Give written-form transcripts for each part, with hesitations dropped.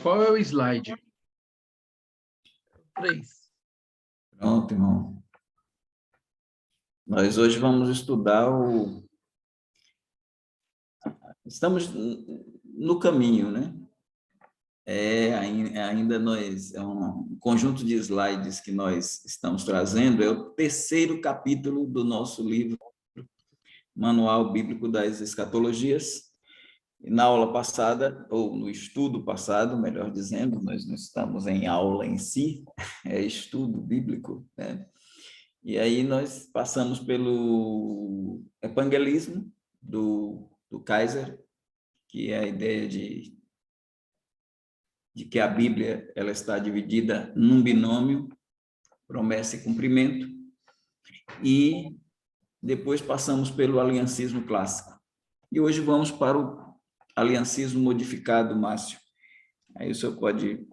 Qual é o slide? 3. Pronto, irmão. Nós hoje vamos estudar o... Estamos no caminho, né? Ainda nós... É um conjunto de slides que nós estamos trazendo. É o terceiro capítulo do nosso livro, Manual Bíblico das Escatologias. Na aula passada, ou no estudo passado, melhor dizendo, nós não estamos em aula em si, é estudo bíblico, né? E aí nós passamos pelo evangelismo do Kaiser, que é a ideia de que a Bíblia ela está dividida num binômio, promessa e cumprimento, e depois passamos pelo aliancismo clássico. E hoje vamos para o aliancismo modificado, Márcio. Aí o senhor pode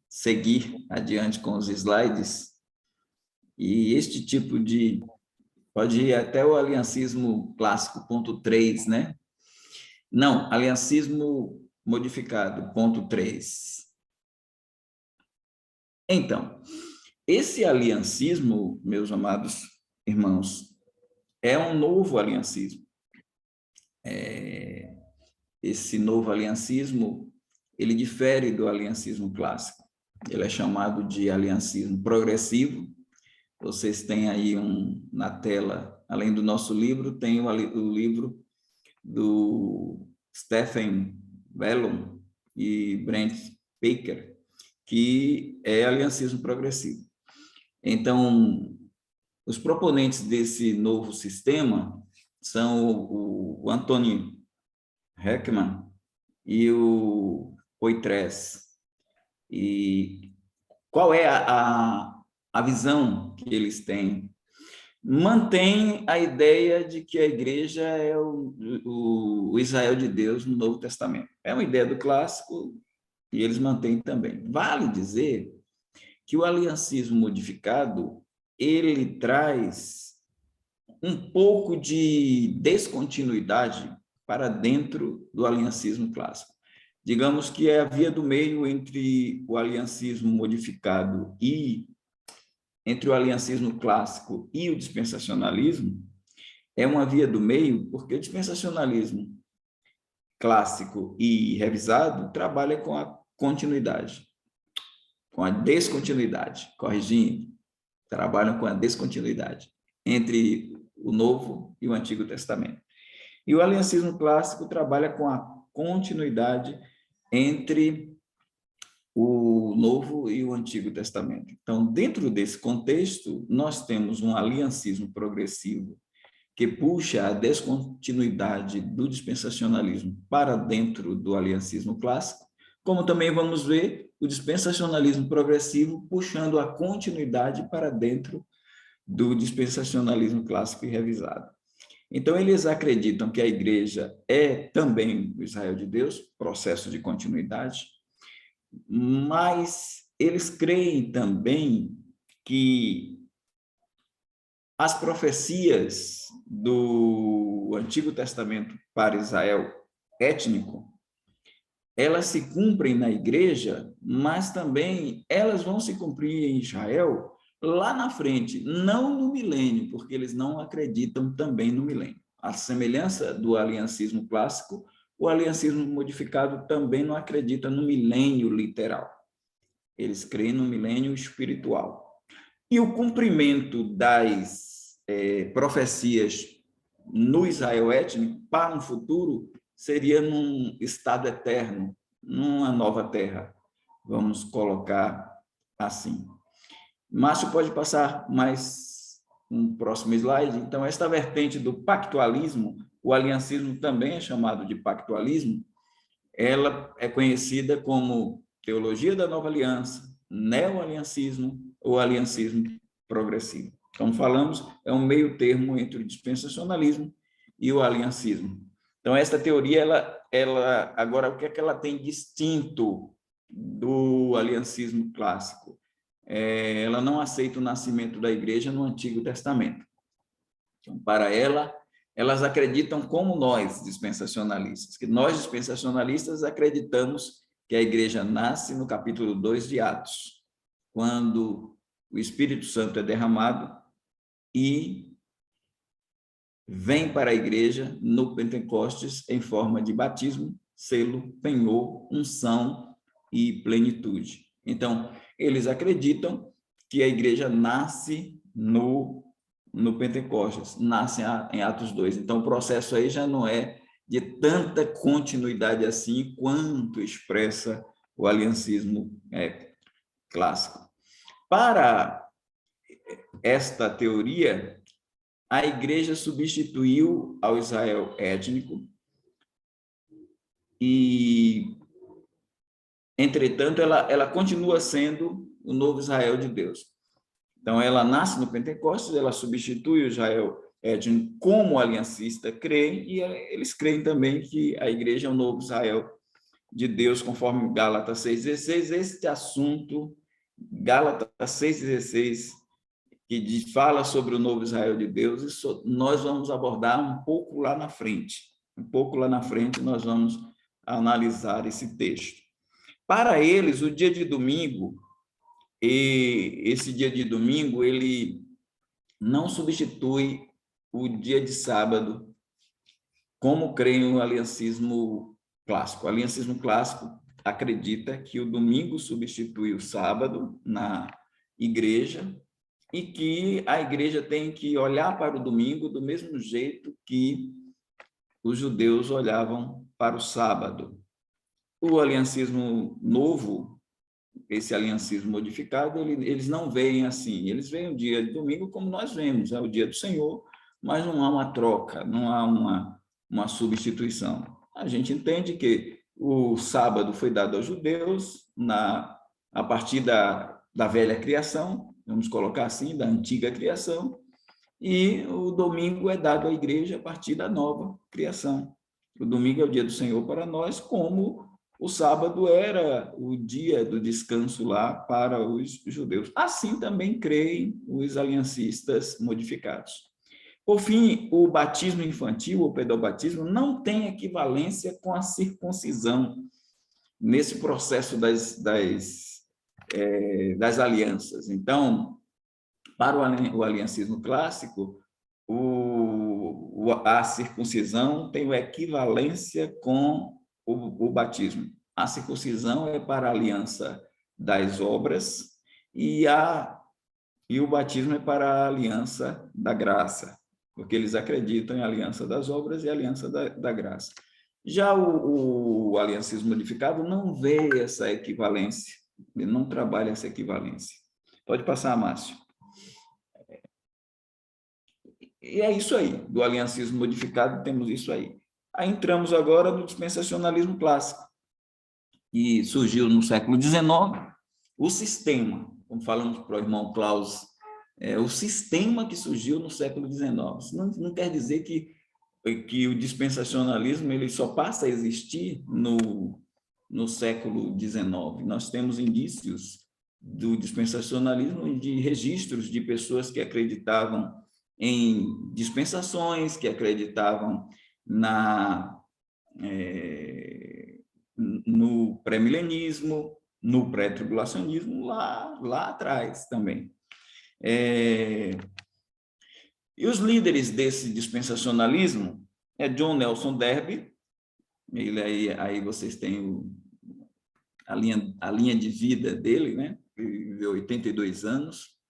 seguir adiante com os slides. E este tipo de... Pode ir até o aliancismo clássico, ponto 3, né? Não, aliancismo modificado, ponto 3. Então, esse aliancismo, meus amados irmãos, é um novo aliancismo. Esse novo aliancismo, ele difere do aliancismo clássico. Ele é chamado de aliancismo progressivo. Vocês têm aí na tela, além do nosso livro, tem o livro do Stephen Wellum e Brent Baker, que é aliancismo progressivo. Então, os proponentes desse novo sistema são o Anthony Heckman e o Poitras. E qual é a visão que eles têm? Mantém a ideia de que a igreja é o Israel de Deus no Novo Testamento. É uma ideia do clássico e eles mantêm também. Vale dizer que o aliancismo modificado, ele traz um pouco de descontinuidade para dentro do aliancismo clássico. Digamos que é a via do meio entre o aliancismo modificado e entre o aliancismo clássico e o dispensacionalismo, é uma via do meio, porque o dispensacionalismo clássico e revisado trabalha com a continuidade, com a descontinuidade, corrigindo, trabalham com a descontinuidade entre o Novo e o Antigo Testamento. E o aliancismo clássico trabalha com a continuidade entre o Novo e o Antigo Testamento. Então, dentro desse contexto, nós temos um aliancismo progressivo que puxa a descontinuidade do dispensacionalismo para dentro do aliancismo clássico, como também vamos ver o dispensacionalismo progressivo puxando a continuidade para dentro do dispensacionalismo clássico e revisado. Então, eles acreditam que a igreja é também o Israel de Deus, processo de continuidade, mas eles creem também que as profecias do Antigo Testamento para Israel étnico, elas se cumprem na igreja, mas também elas vão se cumprir em Israel lá na frente, não no milênio, porque eles não acreditam também no milênio. A semelhança do aliancismo clássico, o aliancismo modificado também não acredita no milênio literal. Eles creem no milênio espiritual. E o cumprimento das profecias no Israel étnico para um futuro seria num estado eterno, numa nova terra. Vamos colocar assim. Márcio, pode passar mais um próximo slide? Então, esta vertente do pactualismo, o aliancismo também é chamado de pactualismo, ela é conhecida como teologia da nova aliança, neoaliancismo ou aliancismo progressivo. Como falamos, é um meio termo entre o dispensacionalismo e o aliancismo. Então, esta teoria, ela agora, o que é que ela tem distinto do aliancismo clássico? Ela não aceita o nascimento da igreja no Antigo Testamento. Então, para elas acreditam como nós, dispensacionalistas, que nós, dispensacionalistas, acreditamos que a igreja nasce no capítulo 2 de Atos, quando o Espírito Santo é derramado e vem para a igreja no Pentecostes em forma de batismo, selo, penhor, unção e plenitude. Então, eles acreditam que a igreja nasce no Pentecostes, nasce em Atos 2. Então, o processo aí já não é de tanta continuidade assim quanto expressa o aliancismo clássico. Para esta teoria, a igreja substituiu ao Israel étnico e, entretanto, ela continua sendo o novo Israel de Deus. Então, ela nasce no Pentecostes, ela substitui o Israel étnico como aliancista, creem, e eles creem também que a igreja é o novo Israel de Deus, conforme Gálatas 6,16. Este assunto, Gálatas 6,16, que fala sobre o novo Israel de Deus, isso nós vamos abordar um pouco lá na frente. Um pouco lá na frente nós vamos analisar esse texto. Para eles, o dia de domingo, e esse dia de domingo, ele não substitui o dia de sábado, como creem o aliancismo clássico. O aliancismo clássico acredita que o domingo substitui o sábado na igreja e que a igreja tem que olhar para o domingo do mesmo jeito que os judeus olhavam para o sábado. O aliancismo novo, esse aliancismo modificado, eles não veem assim, eles veem o dia de domingo como nós vemos, é o dia do Senhor, mas não há uma troca, não há uma substituição. A gente entende que o sábado foi dado aos judeus a partir da velha criação, vamos colocar assim, da antiga criação, e o domingo é dado à igreja a partir da nova criação. O domingo é o dia do Senhor para nós, como o sábado era o dia do descanso lá para os judeus. Assim também creem os aliancistas modificados. Por fim, o batismo infantil, ou pedobatismo, não tem equivalência com a circuncisão nesse processo das alianças. Então, para o aliancismo clássico, a circuncisão tem equivalência com o batismo. A circuncisão é para a aliança das obras e o batismo é para a aliança da graça, porque eles acreditam em aliança das obras e aliança da graça. Já o aliancismo modificado não vê essa equivalência, ele não trabalha essa equivalência. Pode passar, Márcio. E é isso aí, do aliancismo modificado temos isso aí. Aí entramos agora no dispensacionalismo clássico, que surgiu no século XIX, o sistema, como falamos para o irmão Klaus, o sistema que surgiu no século XIX. Isso não quer dizer que o dispensacionalismo ele só passa a existir no século XIX. Nós temos indícios do dispensacionalismo de registros de pessoas que acreditavam em dispensações, que acreditavam no pré-milenismo, no pré-tribulacionismo, lá atrás também. E os líderes desse dispensacionalismo é John Nelson Darby, ele aí vocês têm a linha de vida dele, né? Ele viveu 82 anos.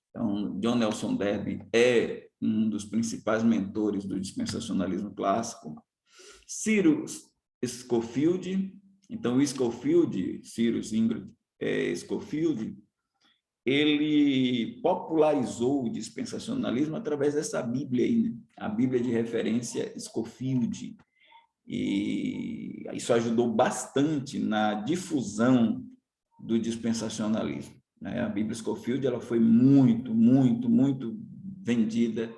Então, John Nelson Darby é um dos principais mentores do dispensacionalismo clássico. Cyrus Scofield, então o Scofield, Cyrus Ingrid Scofield, ele popularizou o dispensacionalismo através dessa Bíblia aí, né? A Bíblia de referência Scofield. E isso ajudou bastante na difusão do dispensacionalismo. A Bíblia Scofield ela foi muito vendida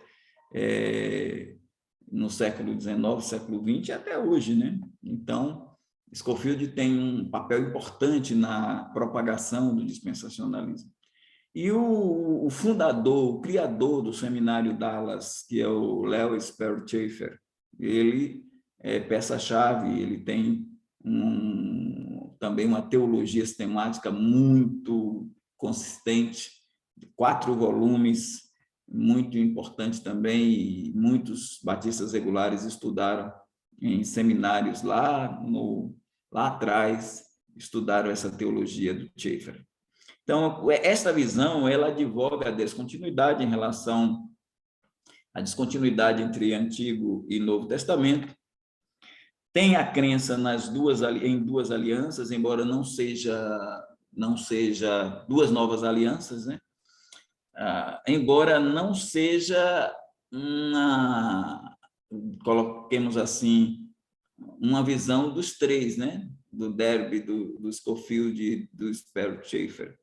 no século XIX, século XX e até hoje, né? Então, Scofield tem um papel importante na propagação do dispensacionalismo. E o fundador, o criador do Seminário Dallas, que é o Leo Sperry Chafer, ele é peça-chave, ele tem também uma teologia sistemática muito consistente, de 4 volumes, muito importante também, e muitos batistas regulares estudaram em seminários lá atrás, estudaram essa teologia do Schaeffer. Então, esta visão, ela advoga a descontinuidade em relação à descontinuidade entre Antigo e Novo Testamento. Tem a crença em duas alianças, embora não seja duas novas alianças, né? Embora não seja coloquemos assim, uma visão dos 3, né? Do Derby, do Scofield e do Sperry Schaeffer.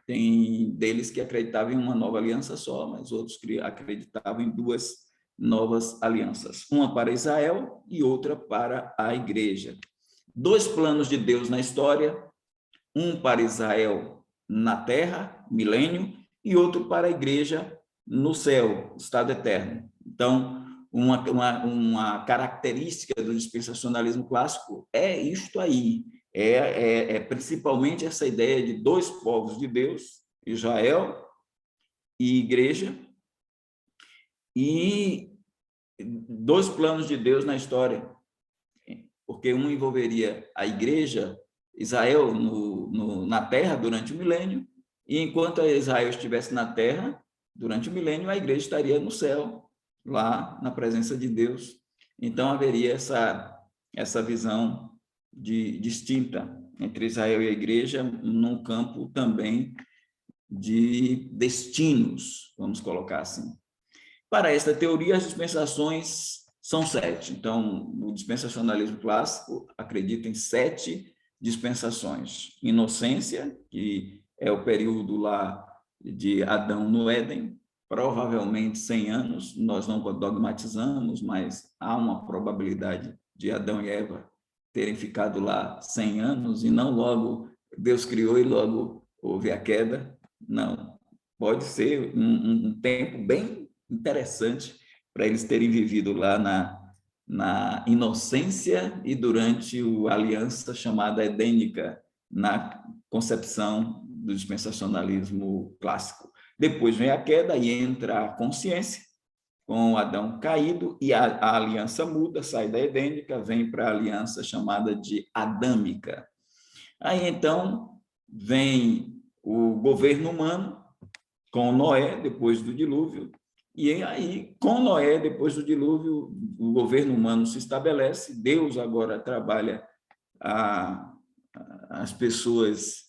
Tem deles que acreditavam em uma nova aliança só, mas outros que acreditavam em 2 novas alianças, uma para Israel e outra para a igreja. 2 planos de Deus na história, um para Israel na terra, milênio, e outro para a igreja no céu, estado eterno. Então, uma característica do dispensacionalismo clássico é isto aí, principalmente essa ideia de 2 povos de Deus, Israel e igreja, e 2 planos de Deus na história, porque um envolveria a igreja, Israel na terra durante o milênio, e enquanto Israel estivesse na terra durante o milênio, a igreja estaria no céu, lá na presença de Deus. Então haveria essa visão distinta entre Israel e a igreja num campo também de destinos, vamos colocar assim. Para esta teoria, as dispensações são 7. Então, o dispensacionalismo clássico acredita em 7 dispensações. Inocência, que é o período lá de Adão no Éden, provavelmente 100 anos, nós não dogmatizamos, mas há uma probabilidade de Adão e Eva terem ficado lá 100 anos, e não logo Deus criou e logo houve a queda. Não, pode ser um tempo bem interessante para eles terem vivido lá na inocência e durante a aliança chamada edênica, na concepção do dispensacionalismo clássico. Depois vem a queda e entra a consciência, com Adão caído, e a aliança muda, sai da edênica, vem para a aliança chamada de adâmica. Aí, então, vem o governo humano, com Noé, depois do dilúvio, e aí, com Noé, depois do dilúvio, o governo humano se estabelece, Deus agora trabalha as pessoas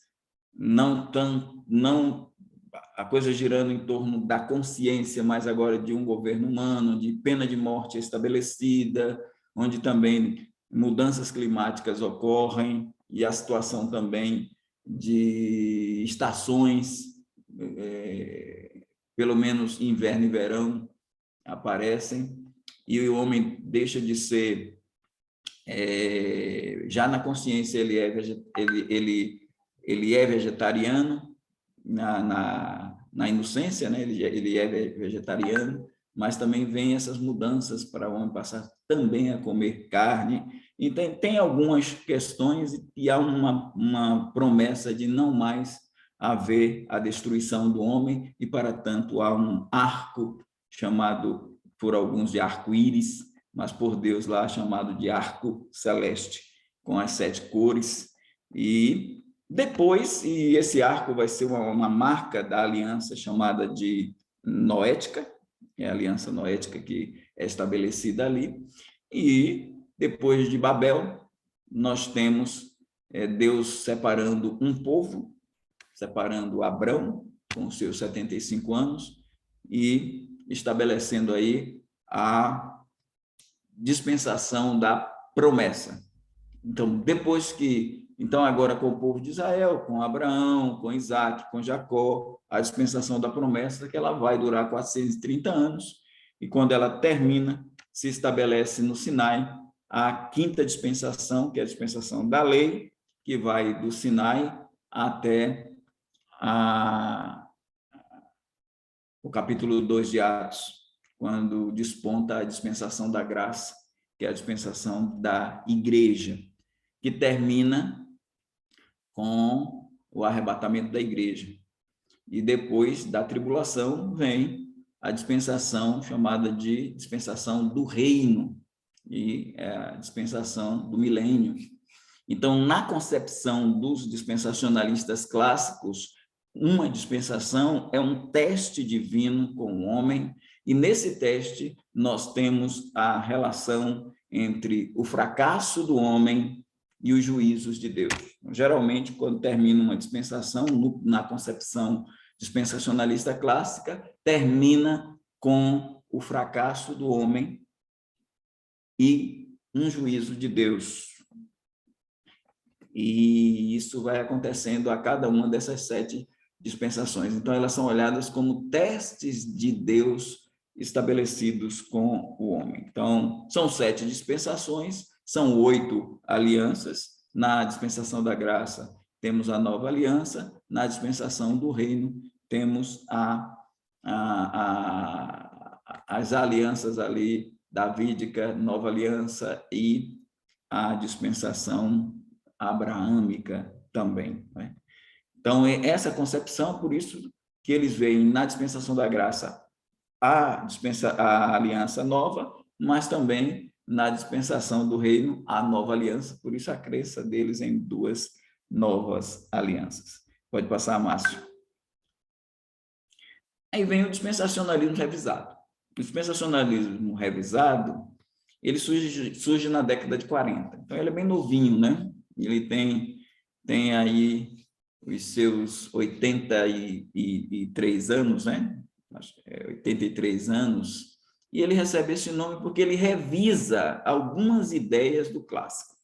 a coisa girando em torno da consciência, mas agora de um governo humano, de pena de morte estabelecida, onde também mudanças climáticas ocorrem, e a situação também de estações, pelo menos inverno e verão, aparecem, e o homem deixa de ser, já na consciência ele é vegetariano, na inocência, né? ele é vegetariano, mas também vem essas mudanças para o homem passar também a comer carne. Então, tem algumas questões e há uma promessa de não mais haver a destruição do homem, e, para tanto, há um arco chamado por alguns de arco-íris, mas por Deus lá chamado de arco celeste, com as 7 cores. E depois, e esse arco vai ser uma marca da aliança chamada de noética, é a aliança noética que é estabelecida ali. E depois de Babel, nós temos Deus separando um povo, separando Abrão com os seus 75 anos e estabelecendo aí a dispensação da promessa. Então, agora com o povo de Israel, com Abraão, com Isaac, com Jacó, a dispensação da promessa, que ela vai durar 430 anos, e quando ela termina, se estabelece no Sinai a 5ª dispensação, que é a dispensação da lei, que vai do Sinai até o capítulo 2 de Atos, quando desponta a dispensação da graça, que é a dispensação da igreja, que termina com o arrebatamento da igreja. E depois da tribulação vem a dispensação chamada de dispensação do reino, e é a dispensação do milênio. Então, na concepção dos dispensacionalistas clássicos, uma dispensação é um teste divino com o homem, e nesse teste nós temos a relação entre o fracasso do homem e os juízos de Deus. Geralmente, quando termina uma dispensação, na concepção dispensacionalista clássica, termina com o fracasso do homem e um juízo de Deus. E isso vai acontecendo a cada uma dessas 7 dispensações. Então, elas são olhadas como testes de Deus estabelecidos com o homem. Então, são 7 dispensações, são 8 alianças. Na dispensação da graça, temos a nova aliança. Na dispensação do reino, temos as alianças ali, davídica, nova aliança, e a dispensação abraâmica também, né? Então, essa concepção, por isso que eles veem na dispensação da graça a aliança nova, mas também na dispensação do reino a nova aliança, por isso a crença deles em 2 novas alianças. Pode passar, Márcio. Aí vem o dispensacionalismo revisado. O dispensacionalismo revisado, ele surge na década de 40. Então, ele é bem novinho, né? Ele tem aí os seus 83 anos, né? 83 anos, e ele recebe esse nome porque ele revisa algumas ideias do clássico.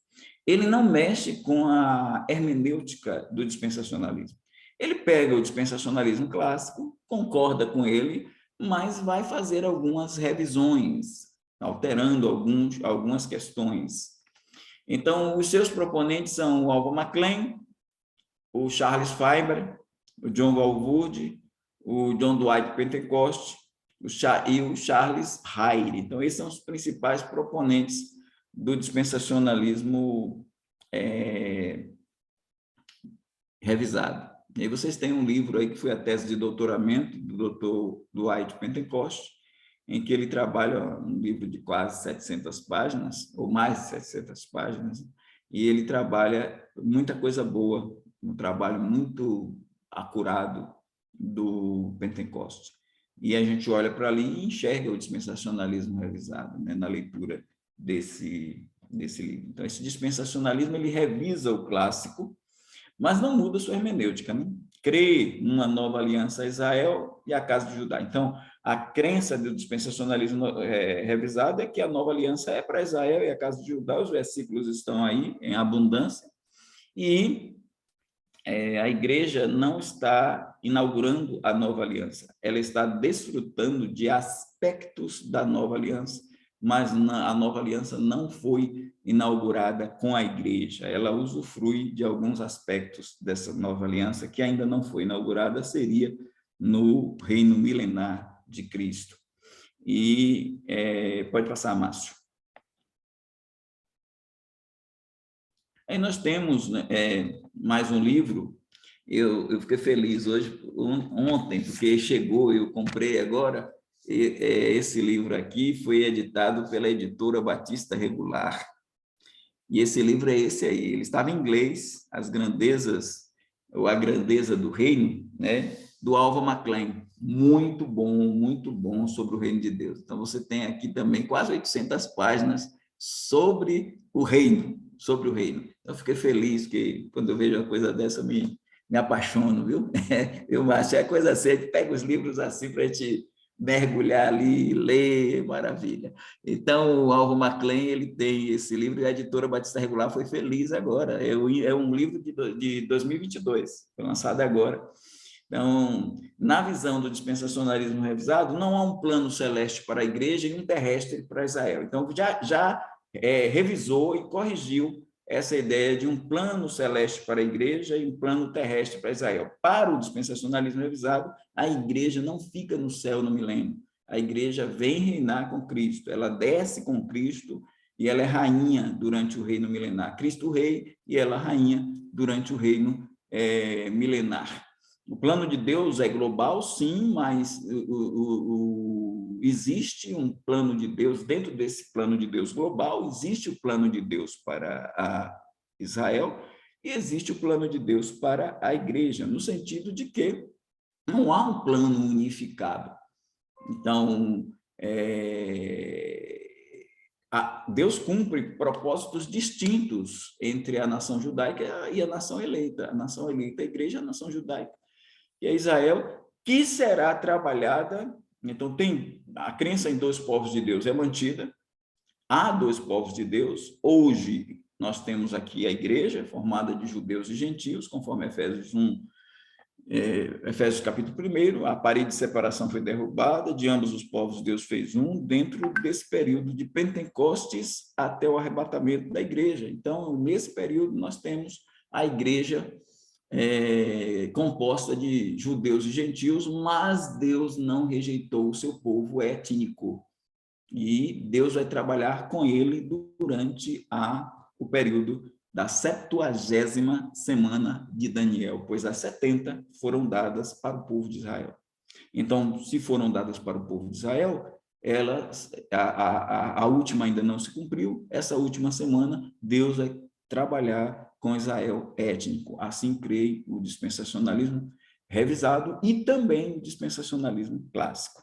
Ele não mexe com a hermenêutica do dispensacionalismo. Ele pega o dispensacionalismo clássico, concorda com ele, mas vai fazer algumas revisões, alterando algumas questões. Então, os seus proponentes são o Alva McClain, o Charles Faber, o John Walvoord, o John Dwight Pentecost e o Charles Hyde. Então, esses são os principais proponentes do dispensacionalismo revisado. E aí vocês têm um livro aí que foi a tese de doutoramento do Dr. Dwight Pentecost, em que ele trabalha um livro de quase 700 páginas, ou mais de 700 páginas, e ele trabalha muita coisa boa, um trabalho muito acurado do Pentecoste. E a gente olha para ali e enxerga o dispensacionalismo revisado, né, na leitura desse livro. Então, esse dispensacionalismo, ele revisa o clássico, mas não muda sua hermenêutica, né? Crê numa nova aliança a Israel e a casa de Judá. Então, a crença do dispensacionalismo revisado é que a nova aliança é para Israel e a casa de Judá, os versículos estão aí em abundância, e a igreja não está inaugurando a nova aliança, ela está desfrutando de aspectos da nova aliança, mas a nova aliança não foi inaugurada com a igreja, ela usufrui de alguns aspectos dessa nova aliança que ainda não foi inaugurada, seria no reino milenar de Cristo. E pode passar, Márcio. Aí nós temos mais um livro. Eu fiquei feliz hoje, ontem, porque chegou, eu comprei agora. Esse livro aqui foi editado pela editora Batista Regular. E esse livro é esse aí. Ele estava em inglês, As Grandezas, ou A Grandeza do Reino, né? Do Alva McClain. Muito bom sobre o reino de Deus. Então, você tem aqui também quase 800 páginas sobre o reino. Eu fiquei feliz que, quando eu vejo uma coisa dessa, me apaixono, viu? Eu achei a coisa certa, pega os livros assim para a gente mergulhar ali, ler, maravilha. Então, o Alva McClain, ele tem esse livro, e a editora Batista Regular foi feliz agora. É um livro de 2022, foi lançado agora. Então, na visão do dispensacionalismo revisado, não há um plano celeste para a igreja e um terrestre para Israel. Então, já revisou e corrigiu essa ideia de um plano celeste para a igreja e um plano terrestre para Israel. Para o dispensacionalismo revisado, a igreja não fica no céu no milênio. A igreja vem reinar com Cristo, ela desce com Cristo e ela é rainha durante o reino milenar. Cristo Rei e ela rainha durante o reino milenar. O plano de Deus é global, sim, mas existe um plano de Deus, dentro desse plano de Deus global, existe o plano de Deus para Israel e existe o plano de Deus para a igreja, no sentido de que não há um plano unificado. Então, Deus cumpre propósitos distintos entre a nação judaica e a nação eleita. A nação eleita, a igreja, a nação judaica e a Israel, que será trabalhada. Então, tem a crença em dois povos de Deus é mantida, há dois povos de Deus. Hoje, nós temos aqui a igreja, formada de judeus e gentios, conforme Efésios 1, Efésios capítulo 1, a parede de separação foi derrubada, de ambos os povos Deus fez um, dentro desse período de Pentecostes até o arrebatamento da igreja. Então, nesse período, nós temos a igreja composta de judeus e gentios, mas Deus não rejeitou o seu povo étnico. E Deus vai trabalhar com ele durante o período da 70ª semana de Daniel, pois as 70 foram dadas para o povo de Israel. Então, se foram dadas para o povo de Israel, a última ainda não se cumpriu, essa última semana Deus vai trabalhar com Israel étnico. Assim creio o dispensacionalismo revisado e também o dispensacionalismo clássico.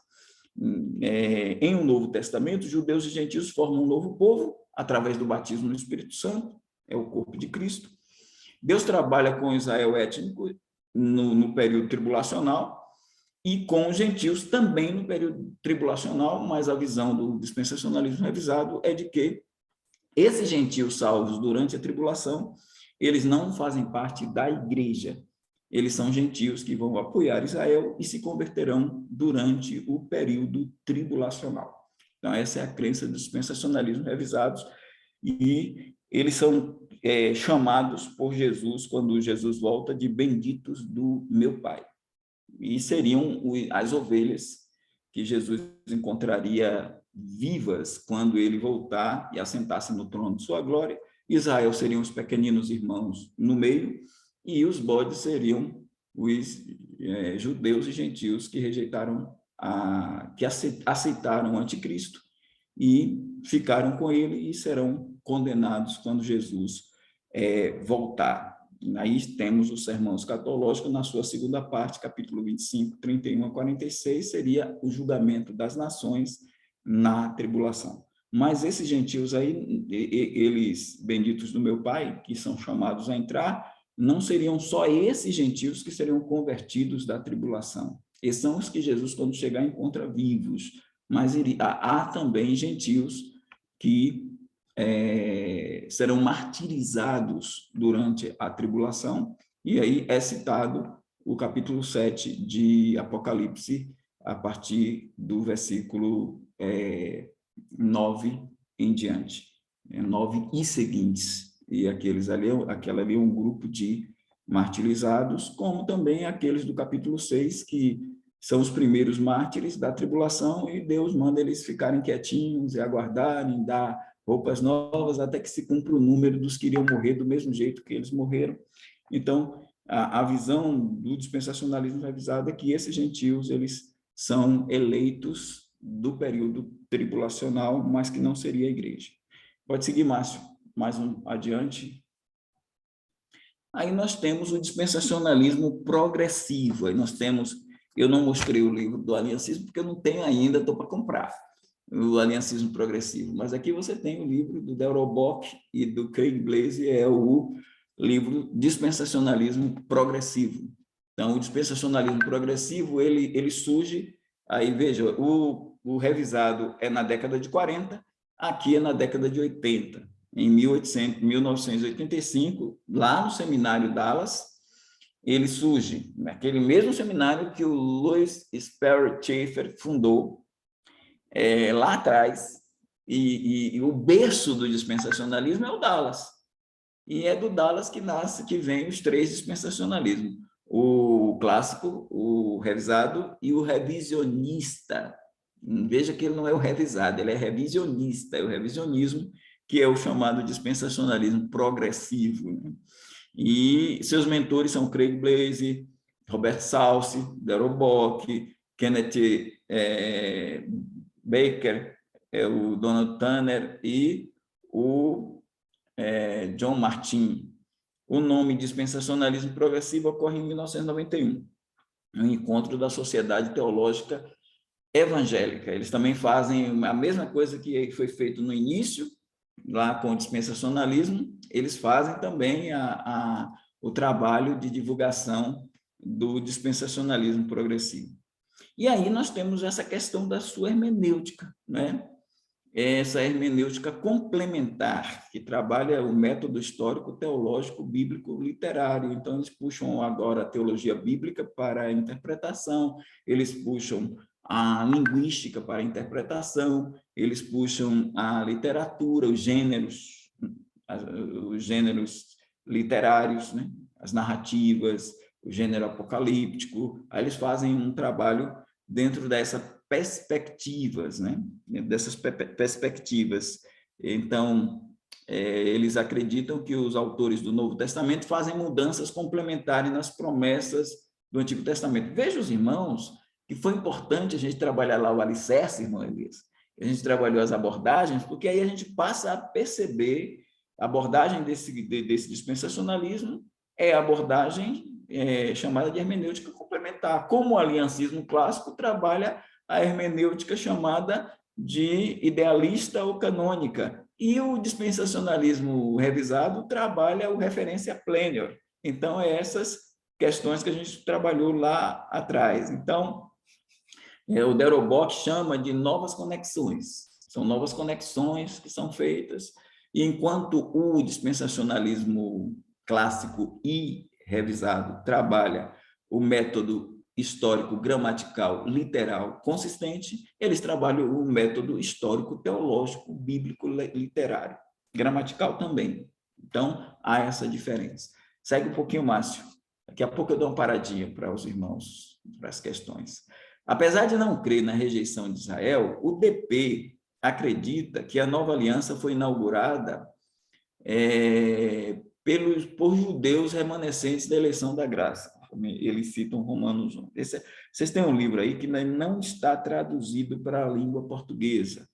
Em um Novo Testamento, judeus e gentios formam um novo povo através do batismo no Espírito Santo, é o corpo de Cristo. Deus trabalha com Israel étnico no período tribulacional e com os gentios também no período tribulacional, mas a visão do dispensacionalismo revisado é de que esses gentios salvos durante a tribulação, eles não fazem parte da igreja. Eles são gentios que vão apoiar Israel e se converterão durante o período tribulacional. Então, essa é a crença dos dispensacionalismo revisados, e eles são chamados por Jesus, quando Jesus volta, de benditos do meu Pai. E seriam as ovelhas que Jesus encontraria vivas quando ele voltar e assentar-se no trono de sua glória. Israel seriam os pequeninos irmãos no meio, e os bodes seriam os judeus e gentios que rejeitaram, que aceitaram o anticristo e ficaram com ele e serão condenados quando Jesus voltar. Aí temos o sermão escatológico na sua segunda parte, capítulo 25, 31 a 46, seria o julgamento das nações na tribulação. Mas esses gentios aí, eles, benditos do meu Pai, que são chamados a entrar, não seriam só esses gentios que seriam convertidos da tribulação. Esses são os que Jesus, quando chegar, encontra vivos. Mas há também gentios que serão martirizados durante a tribulação, e aí é citado o capítulo 7 de Apocalipse, a partir do versículo 9 em diante, 9 e seguintes, e aquela ali é um grupo de martirizados, como também aqueles do capítulo 6, que são os primeiros mártires da tribulação, e Deus manda eles ficarem quietinhos e aguardarem, dar roupas novas, até que se cumpra o número dos que iriam morrer do mesmo jeito que eles morreram. Então, a visão do dispensacionalismo revisado é que esses gentios, eles são eleitos do período tribulacional, mas que não seria a igreja. Pode seguir, Márcio, mais adiante. Aí nós temos o dispensacionalismo progressivo. Aí nós temos, eu não mostrei o livro do aliancismo, porque eu não tenho ainda, estou para comprar o aliancismo progressivo, mas aqui você tem o livro do Darrell Bock e do Craig Blaze, é o livro Dispensacionalismo Progressivo. Então, o dispensacionalismo progressivo, ele surge, aí veja, o revisado é na década de 40, aqui é na década de 80, em 1985, lá no seminário Dallas, ele surge naquele mesmo seminário que o Louis Sperry Chafer fundou, lá atrás, e o berço do dispensacionalismo é o Dallas. E é do Dallas que vem os três dispensacionalismos: o clássico, o revisado e o revisionista. Veja que ele não é o revisado, ele é revisionista. O revisionismo que é o chamado dispensacionalismo progressivo, né? E seus mentores são Craig Blaze, Robert Salce, Darrell Bock, Kenneth Baker, o Donald Tanner e o John Martin. O nome dispensacionalismo progressivo ocorre em 1991, no encontro da Sociedade Teológica Evangélica. Eles também fazem a mesma coisa que foi feito no início, lá com o dispensacionalismo, eles fazem também o trabalho de divulgação do dispensacionalismo progressivo. E aí nós temos essa questão da sua hermenêutica, né? Essa hermenêutica complementar, que trabalha o método histórico, teológico, bíblico, literário. Então, eles puxam agora a teologia bíblica para a interpretação, eles puxam a linguística para a interpretação, eles puxam a literatura, os gêneros literários, né? As narrativas, o gênero apocalíptico. Aí eles fazem um trabalho dentro dessa perspectivas, né? Dessas perspectivas. Então, eles acreditam que os autores do Novo Testamento fazem mudanças complementares nas promessas do Antigo Testamento. Veja os irmãos que foi importante a gente trabalhar lá o alicerce, irmão Elias. A gente trabalhou as abordagens, porque aí a gente passa a perceber a abordagem desse dispensacionalismo é a abordagem chamada de hermenêutica complementar, como o aliancismo clássico trabalha a hermenêutica chamada de idealista ou canônica, e o dispensacionalismo revisado trabalha o referência plenior. Então, essas questões que a gente trabalhou lá atrás. Então, o Darrell Bock chama de novas conexões. São novas conexões que são feitas, e enquanto o dispensacionalismo clássico e revisado trabalha o método histórico, gramatical, literal, consistente, eles trabalham o método histórico, teológico, bíblico, literário, gramatical também. Então, há essa diferença. Segue um pouquinho, Márcio. Daqui a pouco eu dou uma paradinha para os irmãos, para as questões. Apesar de não crer na rejeição de Israel, o DP acredita que a nova aliança foi inaugurada por judeus remanescentes da eleição da graça. Eles citam Romanos 1. Vocês têm um livro aí que não está traduzido para a língua portuguesa.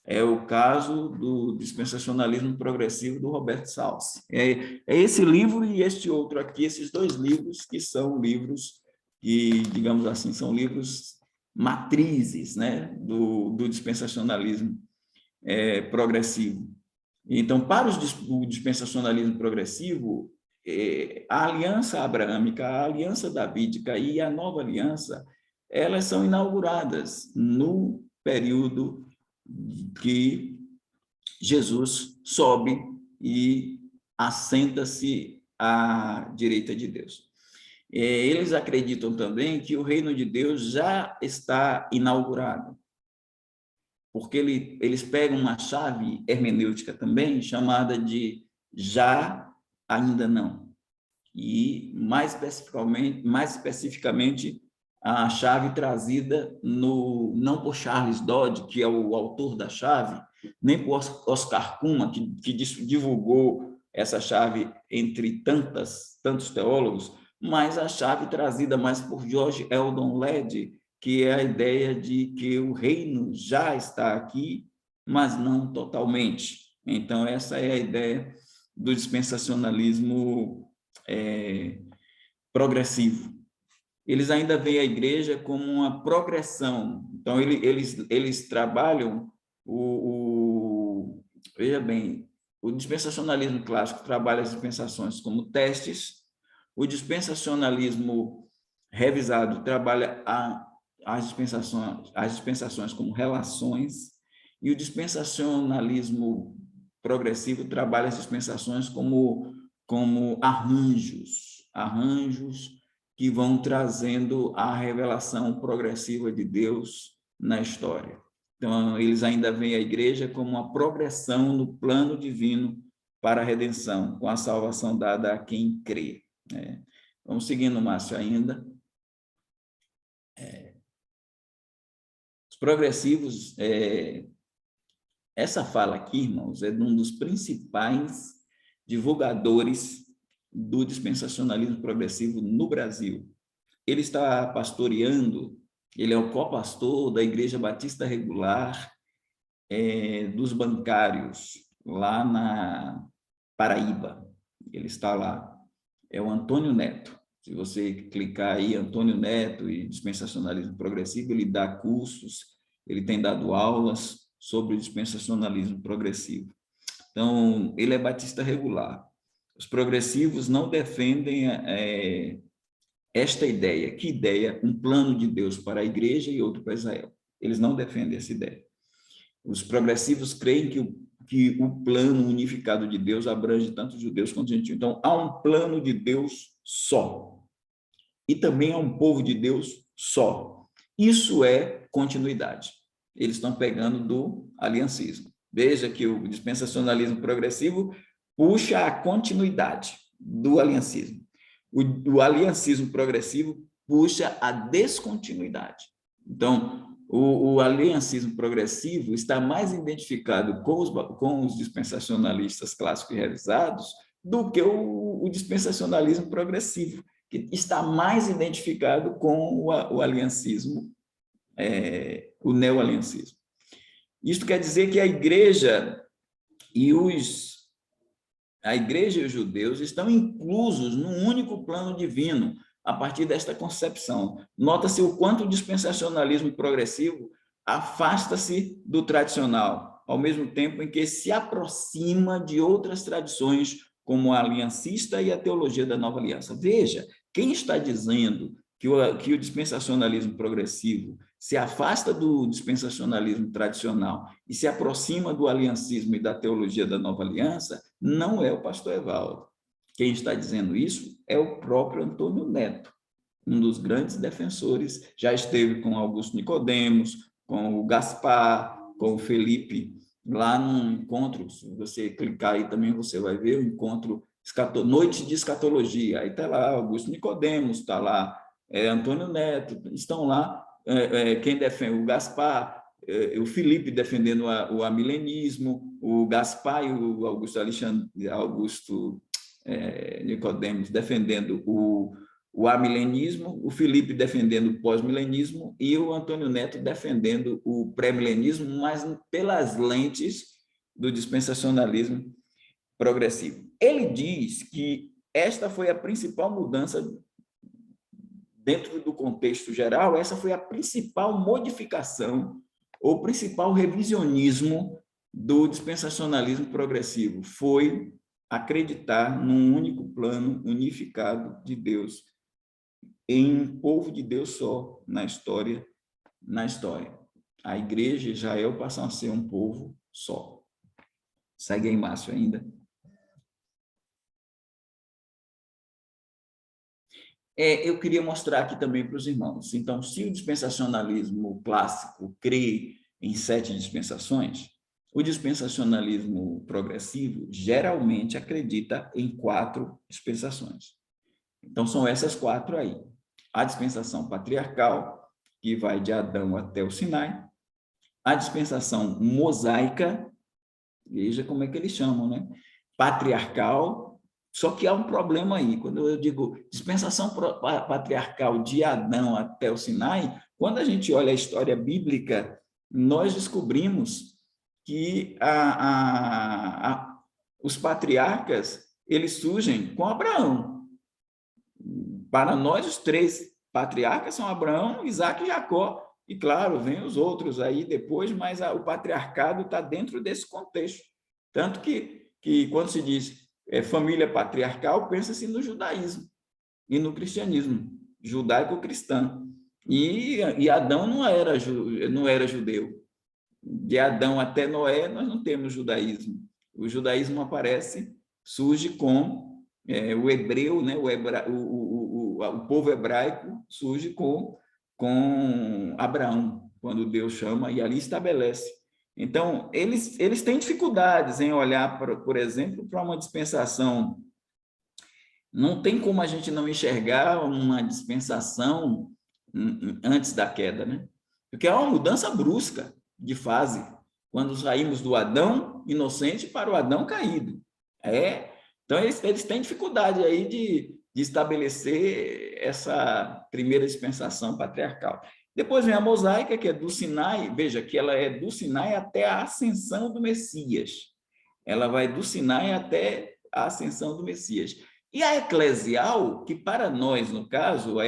É o caso do dispensacionalismo progressivo do Robert Salce. É esse livro e este outro aqui, esses dois livros que são livros que, digamos assim, são livros matrizes, né, do dispensacionalismo progressivo. Então, para o dispensacionalismo progressivo, a aliança abraâmica, a aliança davídica e a nova aliança, elas são inauguradas no período que Jesus sobe e assenta-se à direita de Deus. Eles acreditam também que o reino de Deus já está inaugurado, porque eles pegam uma chave hermenêutica também, chamada de já, ainda não. E, mais especificamente, a chave trazida não por Charles Dodd, que é o autor da chave, nem por Oscar Cullmann, que divulgou essa chave entre tantos teólogos, mas a chave trazida mais por George Eldon Ladd, que é a ideia de que o reino já está aqui, mas não totalmente. Então, essa é a ideia do dispensacionalismo progressivo. Eles ainda veem a igreja como uma progressão. Então, eles trabalham veja bem, o dispensacionalismo clássico trabalha as dispensações como testes, o dispensacionalismo revisado trabalha as dispensações como relações, e o dispensacionalismo progressivo trabalha as dispensações como arranjos que vão trazendo a revelação progressiva de Deus na história. Então, eles ainda veem a igreja como uma progressão no plano divino para a redenção, com a salvação dada a quem crê. Vamos seguindo, Márcio, ainda. Os progressivos Essa fala aqui, irmãos, é de um dos principais divulgadores do dispensacionalismo progressivo no Brasil. Ele está pastoreando, ele é o co-pastor da Igreja Batista Regular dos Bancários, lá na Paraíba. Ele está lá. É o Antônio Neto. Se você clicar aí, Antônio Neto e dispensacionalismo progressivo, ele dá cursos, ele tem dado aulas sobre o dispensacionalismo progressivo. Então, ele é batista regular. Os progressivos não defendem esta ideia. Que ideia? Um plano de Deus para a igreja e outro para Israel. Eles não defendem essa ideia. Os progressivos creem que o plano unificado de Deus abrange tanto os judeus quanto os gentios. Então, há um plano de Deus só. E também há um povo de Deus só. Isso é continuidade. Eles estão pegando do aliancismo. Veja que o dispensacionalismo progressivo puxa a continuidade do aliancismo. O aliancismo progressivo puxa a descontinuidade. Então, o aliancismo progressivo está mais identificado com os dispensacionalistas clássicos e revisados do que o dispensacionalismo progressivo, que está mais identificado com o aliancismo, o neoaliancismo. Isso quer dizer que a igreja e os judeus estão inclusos num único plano divino, a partir desta concepção. Nota-se o quanto o dispensacionalismo progressivo afasta-se do tradicional, ao mesmo tempo em que se aproxima de outras tradições, como a aliancista e a teologia da nova aliança. Veja, quem está dizendo que o dispensacionalismo progressivo se afasta do dispensacionalismo tradicional e se aproxima do aliancismo e da teologia da nova aliança, não é o pastor Evaldo. Quem está dizendo isso é o próprio Antônio Neto, um dos grandes defensores, já esteve com Augusto Nicodemos, com o Gaspar, com o Felipe, lá num encontro, se você clicar aí também você vai ver o encontro Noite de Escatologia, aí está lá Augusto Nicodemos, está lá Antônio Neto, estão lá quem defende o Gaspar, o Felipe defendendo o amilenismo, o Gaspar e o Augusto Nicodemos defendendo o amilenismo, o Felipe defendendo o pós-milenismo e o Antônio Neto defendendo o pré-milenismo, mas pelas lentes do dispensacionalismo progressivo. Ele diz que esta foi a principal mudança dentro do contexto geral, essa foi a principal modificação ou principal revisionismo do dispensacionalismo progressivo, foi acreditar num único plano unificado de Deus, em um povo de Deus só na história. A igreja e Israel passam a ser um povo só. Segue aí, Márcio, ainda. Eu queria mostrar aqui também para os irmãos. Então, se o dispensacionalismo clássico crê em 7 dispensações, o dispensacionalismo progressivo geralmente acredita em 4 dispensações. Então, são essas 4 aí. A dispensação patriarcal, que vai de Adão até o Sinai. A dispensação mosaica, veja como é que eles chamam, né? Patriarcal. Só que há um problema aí, quando eu digo dispensação patriarcal de Adão até o Sinai, quando a gente olha a história bíblica, nós descobrimos que os patriarcas, eles surgem com Abraão. Para nós, os 3 patriarcas são Abraão, Isaac e Jacó. E, claro, vem os outros aí depois, mas o patriarcado está dentro desse contexto. Tanto que quando se diz família patriarcal, pensa-se no judaísmo e no cristianismo, judaico-cristão. E Adão não era judeu. De Adão até Noé, nós não temos judaísmo. O judaísmo surge com o hebreu, né? O povo hebraico surge com Abraão, quando Deus chama, e ali estabelece. Então, eles têm dificuldades em olhar, por exemplo, para uma dispensação. Não tem como a gente não enxergar uma dispensação antes da queda, né? Porque é uma mudança brusca de fase. quando saímos do Adão inocente para o Adão caído. Então, eles têm dificuldade aí de estabelecer essa primeira dispensação patriarcal. Depois vem a mosaica, que é do Sinai, veja que ela é do Sinai até a ascensão do Messias. Ela vai do Sinai até a ascensão do Messias. E a eclesial, que para nós, no caso,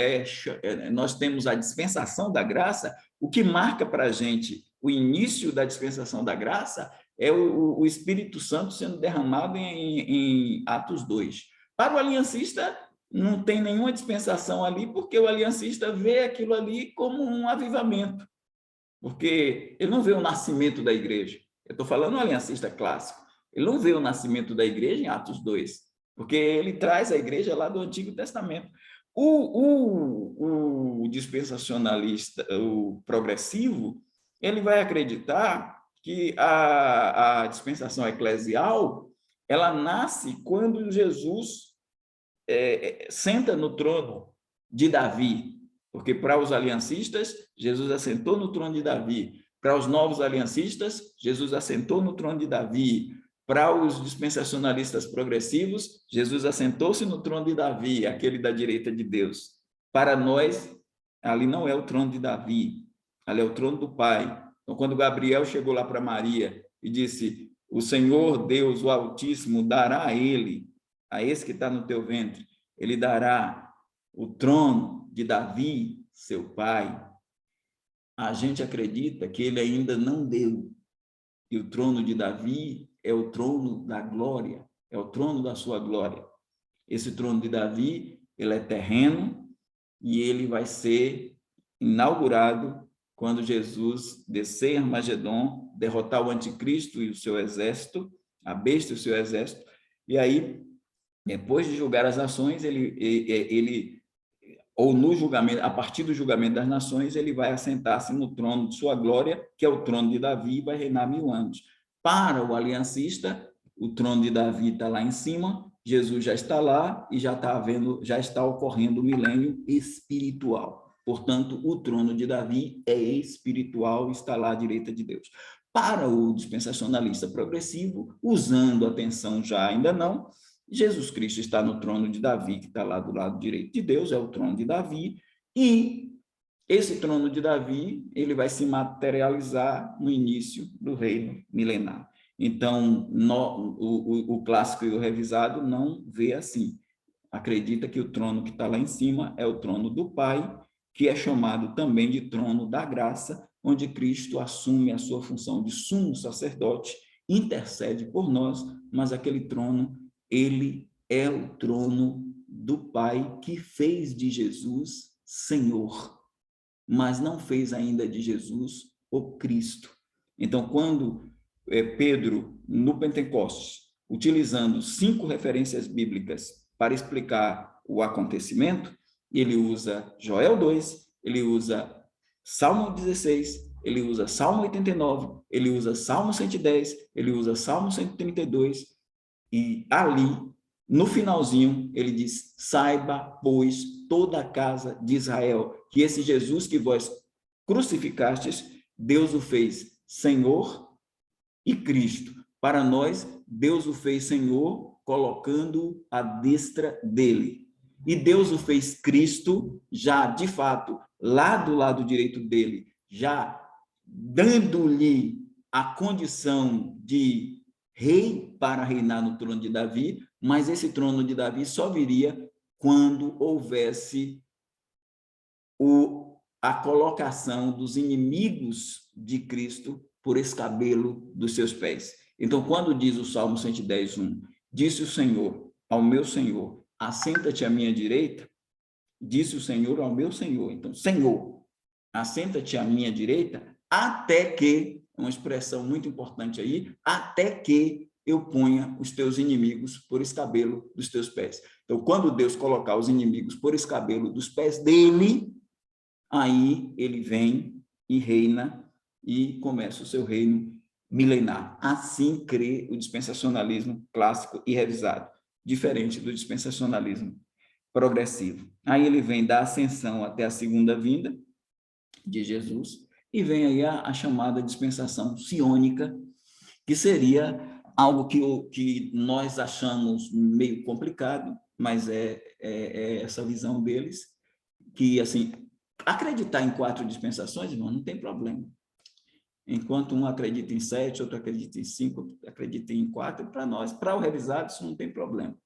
nós temos a dispensação da graça, o que marca para a gente o início da dispensação da graça é o Espírito Santo sendo derramado em Atos 2. Para o aliancista, não tem nenhuma dispensação ali, porque o aliancista vê aquilo ali como um avivamento, porque ele não vê o nascimento da igreja. Eu estou falando do aliancista clássico. Ele não vê o nascimento da igreja em Atos 2, porque ele traz a igreja lá do Antigo Testamento. O dispensacionalista, o progressivo, ele vai acreditar que a dispensação eclesial, ela nasce quando Jesus senta no trono de Davi, porque para os aliancistas, Jesus assentou no trono de Davi. Para os novos aliancistas, Jesus assentou no trono de Davi. Para os dispensacionalistas progressivos, Jesus assentou-se no trono de Davi, aquele da direita de Deus. Para nós, ali não é o trono de Davi, ali é o trono do Pai. Então, quando Gabriel chegou lá para Maria e disse: o Senhor Deus, o Altíssimo, dará a ele, a esse que está no teu ventre, ele dará o trono de Davi, seu pai. A gente acredita que ele ainda não deu. E o trono de Davi é o trono da glória, é o trono da sua glória. Esse trono de Davi, ele é terreno e ele vai ser inaugurado quando Jesus descer em Armagedon, derrotar o anticristo e o seu exército, a besta e o seu exército, e aí, depois de julgar as nações, ou no julgamento, a partir do julgamento das nações, ele vai assentar-se no trono de sua glória, que é o trono de Davi, e vai reinar 1000 anos. Para o aliancista, o trono de Davi está lá em cima, Jesus já está lá e já está ocorrendo o milênio espiritual. Portanto, o trono de Davi é espiritual, está lá à direita de Deus. Para o dispensacionalista progressivo, usando a tensão já ainda não, Jesus Cristo está no trono de Davi, que está lá do lado direito de Deus, é o trono de Davi, e esse trono de Davi, ele vai se materializar no início do reino milenar. Então, o clássico e o revisado não vê assim. Acredita que o trono que está lá em cima é o trono do Pai, que é chamado também de trono da graça, onde Cristo assume a sua função de sumo sacerdote, intercede por nós, mas aquele trono, ele é o trono do Pai que fez de Jesus Senhor, mas não fez ainda de Jesus o Cristo. Então, quando Pedro, no Pentecostes, utilizando 5 referências bíblicas para explicar o acontecimento, ele usa Joel 2, ele usa Salmo 16, ele usa Salmo 89, ele usa Salmo 110, ele usa Salmo 132, e ali, no finalzinho, ele diz: saiba, pois, toda a casa de Israel, que esse Jesus que vós crucificastes, Deus o fez Senhor e Cristo. Para nós, Deus o fez Senhor, colocando à destra dele. E Deus o fez Cristo, já, de fato, lá do lado direito dele, já dando-lhe a condição de rei para reinar no trono de Davi, mas esse trono de Davi só viria quando houvesse a colocação dos inimigos de Cristo por escabelo dos seus pés. Então, quando diz o Salmo 110, 1, disse o Senhor ao meu Senhor, assenta-te à minha direita, disse o Senhor ao meu Senhor. Então, Senhor, assenta-te à minha direita, até que, uma expressão muito importante aí, até que eu ponha os teus inimigos por escabelo dos teus pés. Então, quando Deus colocar os inimigos por escabelo dos pés dele, aí ele vem e reina e começa o seu reino milenar. Assim crê o dispensacionalismo clássico e revisado, diferente do dispensacionalismo progressivo. Aí ele vem da ascensão até a segunda vinda de Jesus, e vem aí a chamada dispensação siônica, que seria algo que nós achamos meio complicado, mas é essa visão deles, que, assim, acreditar em 4 dispensações, irmão, não tem problema. Enquanto um acredita em 7, outro acredita em 5, outro acredita em 4, para nós, para o revisado, isso não tem problema.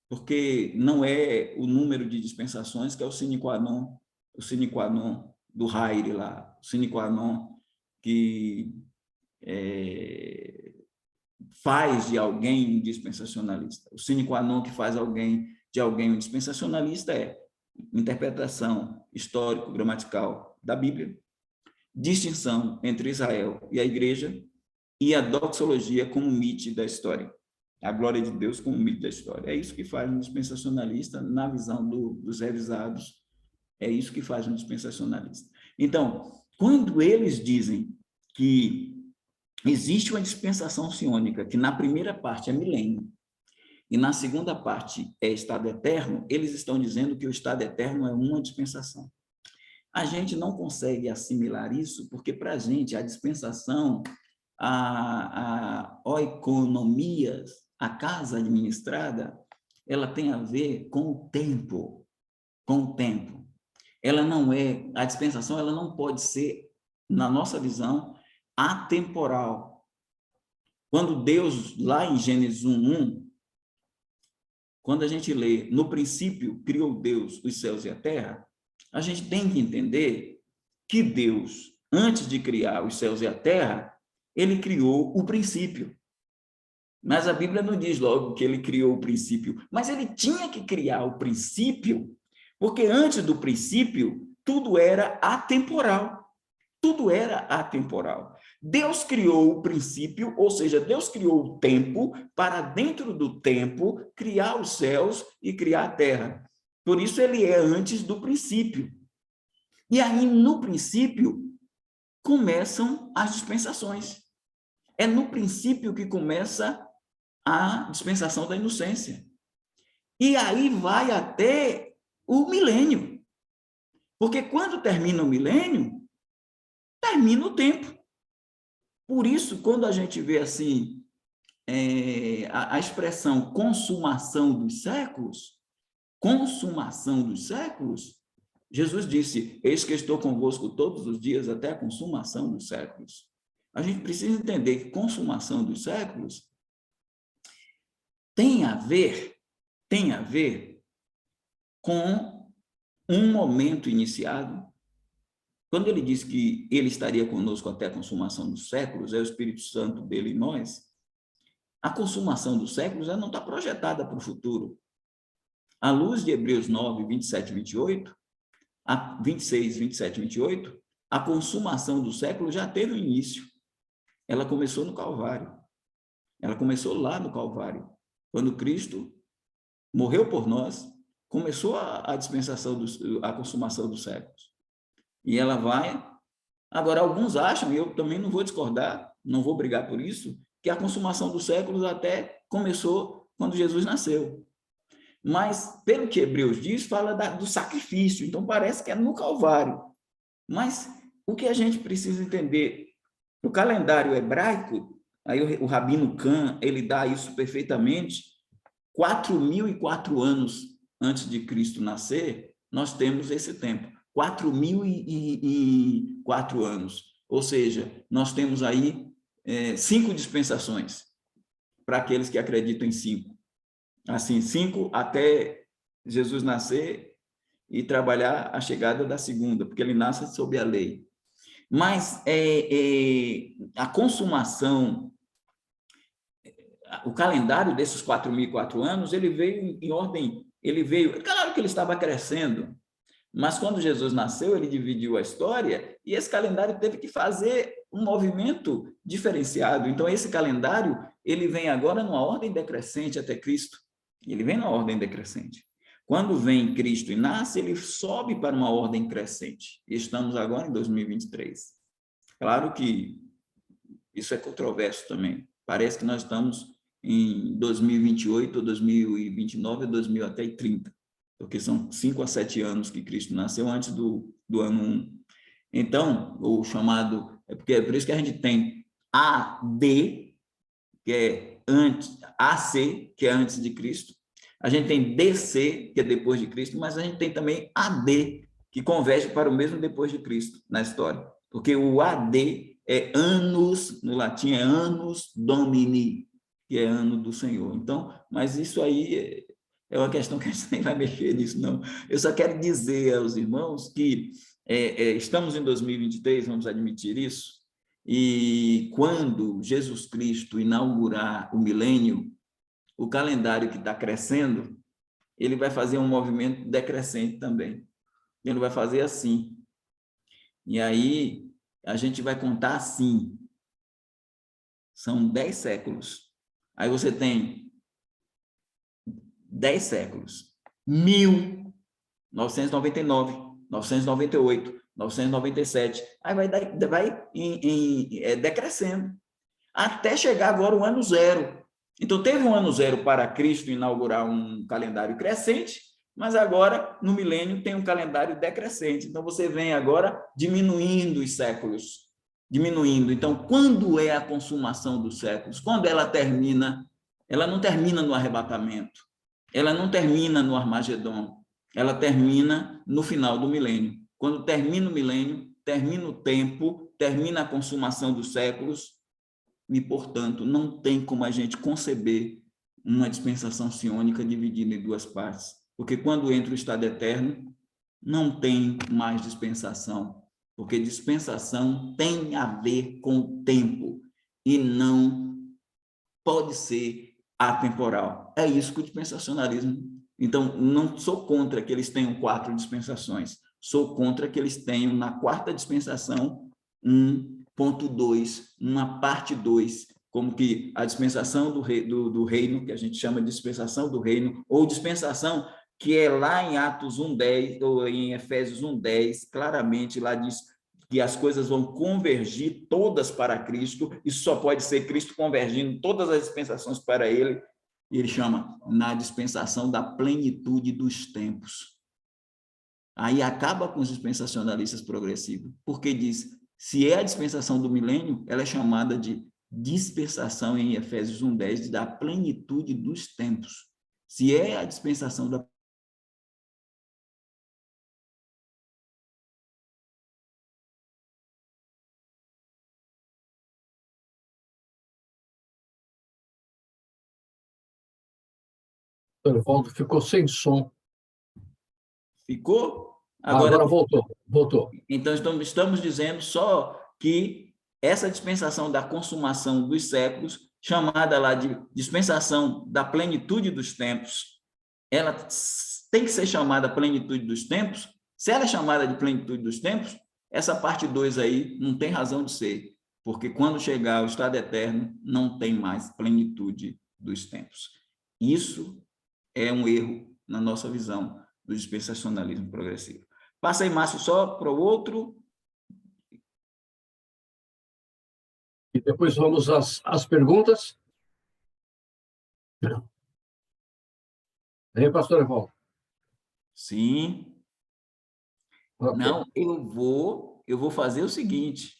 Porque não é o número de dispensações que é o sine qua non do Hayre lá, o sine qua non que faz de alguém um dispensacionalista. O sine qua non que faz de alguém um dispensacionalista é interpretação histórico-gramatical da Bíblia, distinção entre Israel e a igreja e a doxologia como mito da história. A glória de Deus como mito da história. É isso que faz um dispensacionalista na visão dos revisados. É isso que faz um dispensacionalista. Então, quando eles dizem que existe uma dispensação siônica, que na primeira parte é milênio, e na segunda parte é estado eterno, eles estão dizendo que o estado eterno é uma dispensação. A gente não consegue assimilar isso, porque para a gente a dispensação, a oikonomias, a casa administrada, ela tem a ver com o tempo, com o tempo. Ela não é, a dispensação ela não pode ser, na nossa visão, atemporal. Quando Deus, lá em Gênesis 1:1, quando a gente lê, no princípio criou Deus os céus e a terra, a gente tem que entender que Deus, antes de criar os céus e a terra, ele criou o princípio. Mas a Bíblia não diz logo que ele criou o princípio, mas ele tinha que criar o princípio, porque antes do princípio, tudo era atemporal. Tudo era atemporal. Deus criou o princípio, ou seja, Deus criou o tempo para, dentro do tempo, criar os céus e criar a terra. Por isso, ele é antes do princípio. E aí, no princípio, começam as dispensações. É no princípio que começa a dispensação da inocência. E aí vai até o milênio. Porque quando termina o milênio, termina o tempo. Por isso, quando a gente vê assim a expressão consumação dos séculos, Jesus disse, eis que estou convosco todos os dias até a consumação dos séculos. A gente precisa entender que consumação dos séculos tem a ver com um momento iniciado. Quando ele diz que ele estaria conosco até a consumação dos séculos, é o Espírito Santo dele em nós, a consumação dos séculos ela não está projetada para o futuro. À luz de Hebreus 9, 27 e 28, 26, 27 e 28, a consumação do século já teve um início. Ela começou no Calvário. Ela começou lá no Calvário. Quando Cristo morreu por nós, começou a dispensação, a consumação dos séculos. E ela vai... Agora, alguns acham, e eu também não vou discordar, não vou brigar por isso, que a consumação dos séculos até começou quando Jesus nasceu. Mas, pelo que Hebreus diz, fala do sacrifício, então parece que é no Calvário. Mas o que a gente precisa entender, o calendário hebraico, aí o Rabino Kahn, ele dá isso perfeitamente, 4.004 anos antes de Cristo nascer, nós temos esse tempo, 4.004 anos, ou seja, nós temos aí 5 dispensações, para aqueles que acreditam em 5. Assim, 5 até Jesus nascer e trabalhar a chegada da segunda, porque ele nasce sob a lei. Mas a consumação, o calendário desses 4.004 anos, ele veio em ordem, claro que ele estava crescendo, mas quando Jesus nasceu, ele dividiu a história e esse calendário teve que fazer um movimento diferenciado. Então, esse calendário, ele vem agora numa ordem decrescente até Cristo. Ele vem na ordem decrescente. Quando vem Cristo e nasce, ele sobe para uma ordem crescente. E estamos agora em 2023. Claro que isso é controverso também. Parece que nós estamos em 2028, 2029, 2000 até 30. Porque são 5 a 7 anos que Cristo nasceu antes do ano 1. Então, o chamado, é por isso que a gente tem AD, que é antes, AC, que é antes de Cristo. A gente tem DC, que é depois de Cristo, mas a gente tem também AD, que converge para o mesmo depois de Cristo na história. Porque o AD é annus, no latim é annus domini, que é ano do Senhor. Então, mas isso aí é uma questão que a gente nem vai mexer nisso, não. Eu só quero dizer aos irmãos que estamos em 2023, vamos admitir isso, e quando Jesus Cristo inaugurar o milênio, o calendário que está crescendo, ele vai fazer um movimento decrescente também. Ele vai fazer assim. E aí a gente vai contar assim. São 10 séculos. Aí você tem 10 séculos. 1999, 998, 997. Aí vai decrescendo. Até chegar agora o ano zero. Então, teve um ano zero para Cristo inaugurar um calendário crescente, mas agora, no milênio, tem um calendário decrescente. Então, você vem agora diminuindo os séculos, diminuindo. Então, quando é a consumação dos séculos? Quando ela termina? Ela não termina no arrebatamento, ela não termina no Armagedon, ela termina no final do milênio. Quando termina o milênio, termina o tempo, termina a consumação dos séculos, e, portanto, não tem como a gente conceber uma dispensação sionica dividida em duas partes, porque quando entra o estado eterno, não tem mais dispensação, porque dispensação tem a ver com tempo e não pode ser atemporal. É isso que o dispensacionalismo... Então, não sou contra que eles tenham 4 dispensações, sou contra que eles tenham, na quarta dispensação, 1.2, uma parte 2, como que a dispensação do reino, que a gente chama de dispensação do reino, ou dispensação que é lá em Atos 1:10, ou em Efésios 1:10, claramente lá diz que as coisas vão convergir todas para Cristo, isso só pode ser Cristo convergindo todas as dispensações para ele, e ele chama na dispensação da plenitude dos tempos. Aí acaba com os dispensacionalistas progressivos, porque diz, se é a dispensação do milênio, ela é chamada de dispensação em Efésios 1:10 da plenitude dos tempos. Se é a dispensação da Evaldo ficou sem som. Ficou? Agora voltou. Então, estamos dizendo só que essa dispensação da consumação dos séculos, chamada lá de dispensação da plenitude dos tempos, ela tem que ser chamada plenitude dos tempos. Se ela é chamada de plenitude dos tempos, essa parte 2 aí não tem razão de ser, porque quando chegar o estado eterno, não tem mais plenitude dos tempos. Isso é um erro na nossa visão do dispensacionalismo progressivo. Passa aí, Márcio, só para o outro. E depois vamos às perguntas. Aí, pastor Evaldo. Sim. Okay. Não, eu vou fazer o seguinte.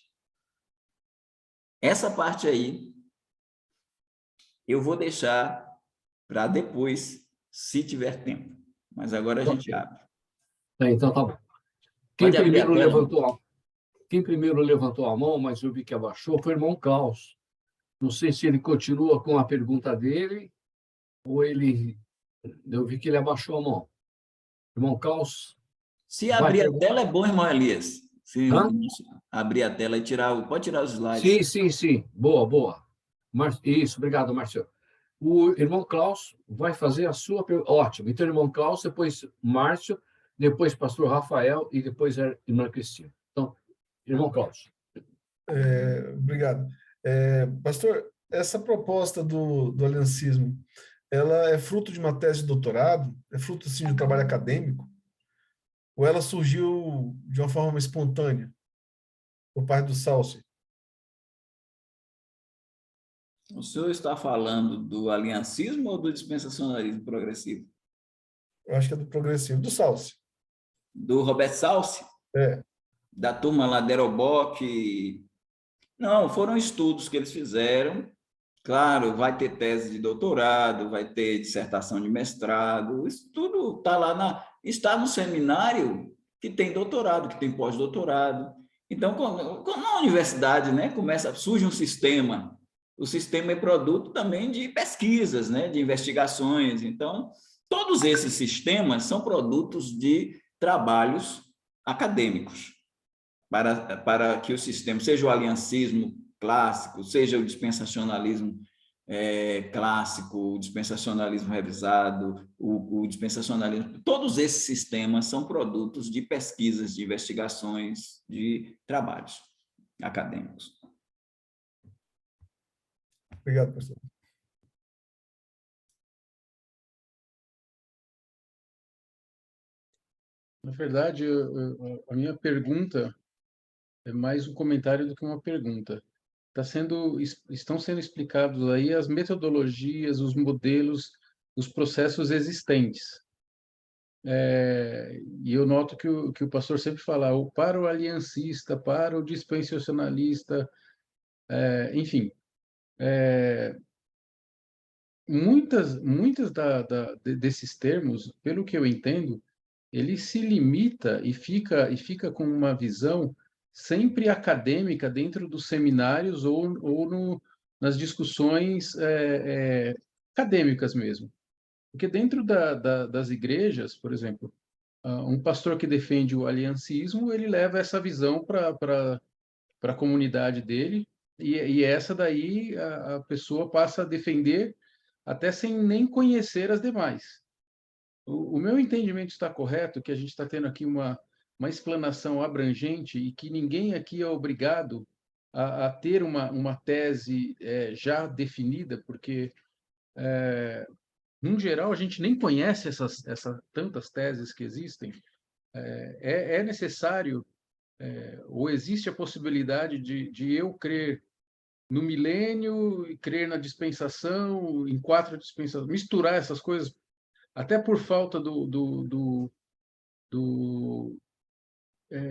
Essa parte aí, eu vou deixar para depois, se tiver tempo. Mas agora a gente abre. Então, tá bom. Quem primeiro levantou a mão, mas eu vi que abaixou, foi o irmão Klaus. Não sei se ele continua com a pergunta dele, ou ele... Eu vi que ele abaixou a mão. Irmão Klaus... Se abrir a tela é bom, irmão Elias. Se abrir a tela e tirar... Pode tirar os slides. Sim. Boa. Isso, obrigado, Marcelo. O irmão Klaus vai fazer a sua pergunta. Ótimo. Então, irmão Klaus, depois Márcio, depois pastor Rafael e depois a irmã Cristina. Então, irmão Klaus. Obrigado. Pastor, essa proposta do aliancismo, ela é fruto de uma tese de doutorado? É fruto, sim, de um trabalho acadêmico? Ou ela surgiu de uma forma espontânea, por parte do Salsi? O senhor está falando do aliancismo ou do dispensacionalismo progressivo? Eu acho que é do progressivo, do Salsi. Do Robert Salsi? É. da turma lá da Aeroboc. Não, foram estudos que eles fizeram. Claro, vai ter tese de doutorado, vai ter dissertação de mestrado, isso tudo está lá, está no seminário que tem doutorado, que tem pós-doutorado. Então, na universidade, né, surge um sistema. O sistema é produto também de pesquisas, né, de investigações. Então, todos esses sistemas são produtos de trabalhos acadêmicos, para que o sistema, seja o aliancismo clássico, seja o dispensacionalismo clássico, o dispensacionalismo revisado, o dispensacionalismo, todos esses sistemas são produtos de pesquisas, de investigações, de trabalhos acadêmicos. Obrigado, pastor. Na verdade, a minha pergunta é mais um comentário do que uma pergunta. Estão sendo explicados aí as metodologias, os modelos, os processos existentes. E eu noto que o pastor sempre fala, para o aliancista, para o dispensacionalista, enfim, muitas desses termos, pelo que eu entendo, ele se limita e fica com uma visão sempre acadêmica dentro dos seminários ou nas discussões acadêmicas mesmo. Porque dentro das igrejas, por exemplo, um pastor que defende o aliancismo, ele leva essa visão para a comunidade dele, e essa daí a pessoa passa a defender até sem nem conhecer as demais. O meu entendimento está correto, que a gente está tendo aqui uma explanação abrangente e que ninguém aqui é obrigado a ter uma tese já definida, porque, no geral, a gente nem conhece essas tantas teses que existem. É necessário, ou existe a possibilidade de eu crer no milênio e crer na dispensação, em 4 dispensações, misturar essas coisas, até por falta do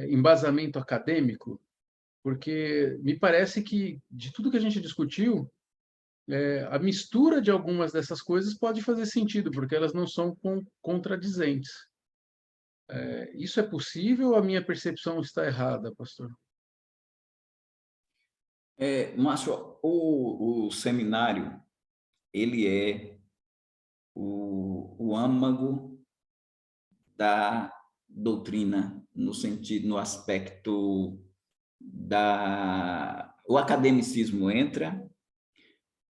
embasamento acadêmico, porque me parece que, de tudo que a gente discutiu, a mistura de algumas dessas coisas pode fazer sentido, porque elas não são contradizentes. Isso é possível ou a minha percepção está errada, pastor? Márcio, o seminário, ele é o âmago da doutrina, no aspecto o academicismo entra,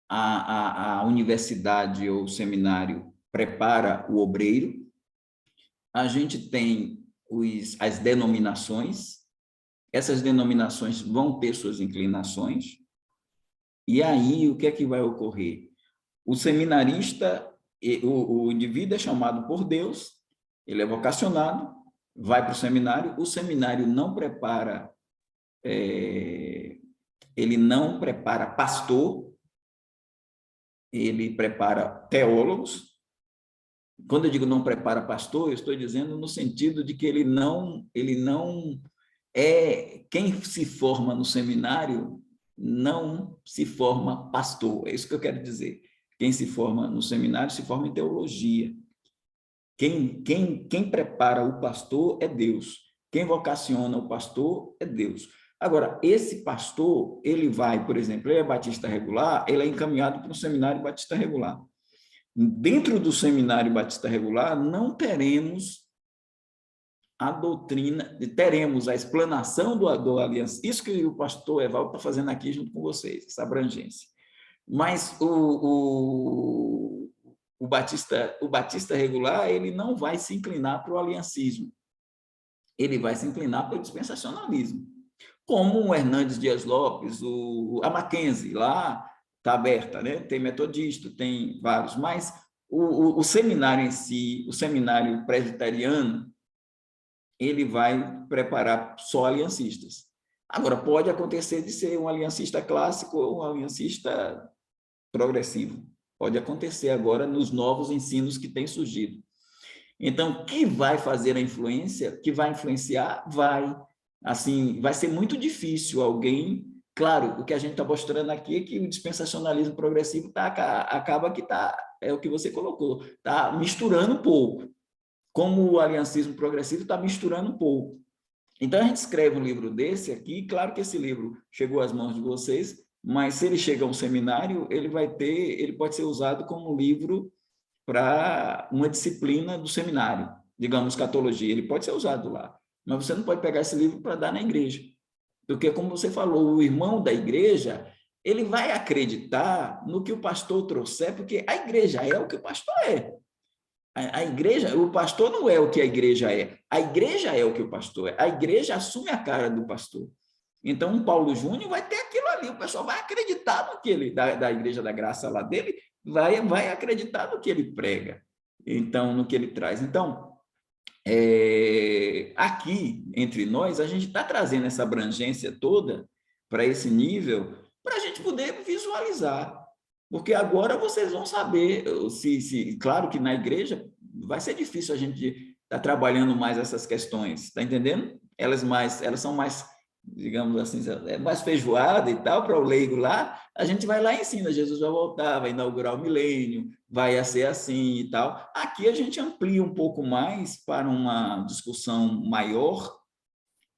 a universidade ou o seminário prepara o obreiro, a gente tem as denominações, essas denominações vão ter suas inclinações, e aí o que é que vai ocorrer? O seminarista, o indivíduo é chamado por Deus, ele é vocacionado, vai para o seminário não prepara, ele não prepara pastor, ele prepara teólogos. Quando eu digo não prepara pastor, eu estou dizendo no sentido de que ele não é, quem se forma no seminário não se forma pastor, é isso que eu quero dizer. Quem se forma no seminário se forma em teologia. Quem prepara o pastor é Deus. Quem vocaciona o pastor é Deus. Agora, esse pastor, ele vai, por exemplo, ele é batista regular, ele é encaminhado para um seminário batista regular. Dentro do seminário batista regular, não teremos a doutrina, teremos a explanação do aliança, isso que o pastor Evaldo está fazendo aqui junto com vocês, essa abrangência. Mas o batista regular, ele não vai se inclinar para o aliancismo, ele vai se inclinar para o dispensacionalismo, como o Hernandes Dias Lopes, a Mackenzie, lá está aberta, né? Tem metodista, tem vários, mas o seminário em si, o seminário presbiteriano, ele vai preparar só aliancistas. Agora, pode acontecer de ser um aliancista clássico ou um aliancista progressivo. Pode acontecer agora nos novos ensinos que têm surgido. Então, que vai fazer a influência, que vai influenciar, vai Assim, vai ser muito difícil alguém... Claro, o que a gente está mostrando aqui é que o dispensacionalismo progressivo acaba que é o que você colocou, está misturando um pouco, como o aliancismo progressivo está misturando um pouco. Então, a gente escreve um livro desse aqui, claro que esse livro chegou às mãos de vocês, mas se ele chega a um seminário, ele pode ser usado como livro para uma disciplina do seminário, digamos, escatologia, ele pode ser usado lá, mas você não pode pegar esse livro para dar na igreja, porque, como você falou, o irmão da igreja, ele vai acreditar no que o pastor trouxer, porque a igreja é o que o pastor é. A igreja, o pastor não é o que a igreja é. A igreja é o que o pastor é. A igreja assume a cara do pastor. Então, um Paulo Júnior vai ter aquilo ali. O pessoal vai acreditar no que ele, da Igreja da Graça lá dele, vai acreditar no que ele prega. Então, no que ele traz. Então, aqui, entre nós, a gente está trazendo essa abrangência toda para esse nível, para a gente poder visualizar. Porque agora vocês vão saber, claro que na igreja vai ser difícil a gente estar trabalhando mais essas questões, está entendendo? Elas são mais, digamos assim, mais feijoada e tal, para o leigo lá, a gente vai lá e ensina, Jesus vai voltar, vai inaugurar o milênio, vai ser assim e tal. Aqui a gente amplia um pouco mais para uma discussão maior,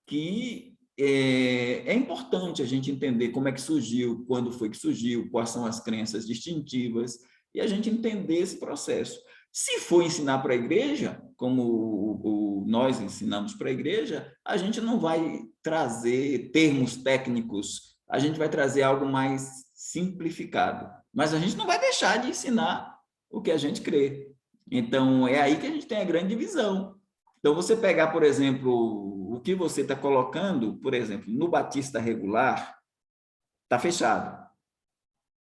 que é importante a gente entender como é que surgiu, quando foi que surgiu, quais são as crenças distintivas, e a gente entender esse processo. Se for ensinar para a igreja, como nós ensinamos para a igreja, a gente não vai trazer termos técnicos, a gente vai trazer algo mais simplificado, mas a gente não vai deixar de ensinar o que a gente crê. Então, é aí que a gente tem a grande divisão. Então, você pegar, por exemplo, o que você está colocando, por exemplo, no batista regular, está fechado,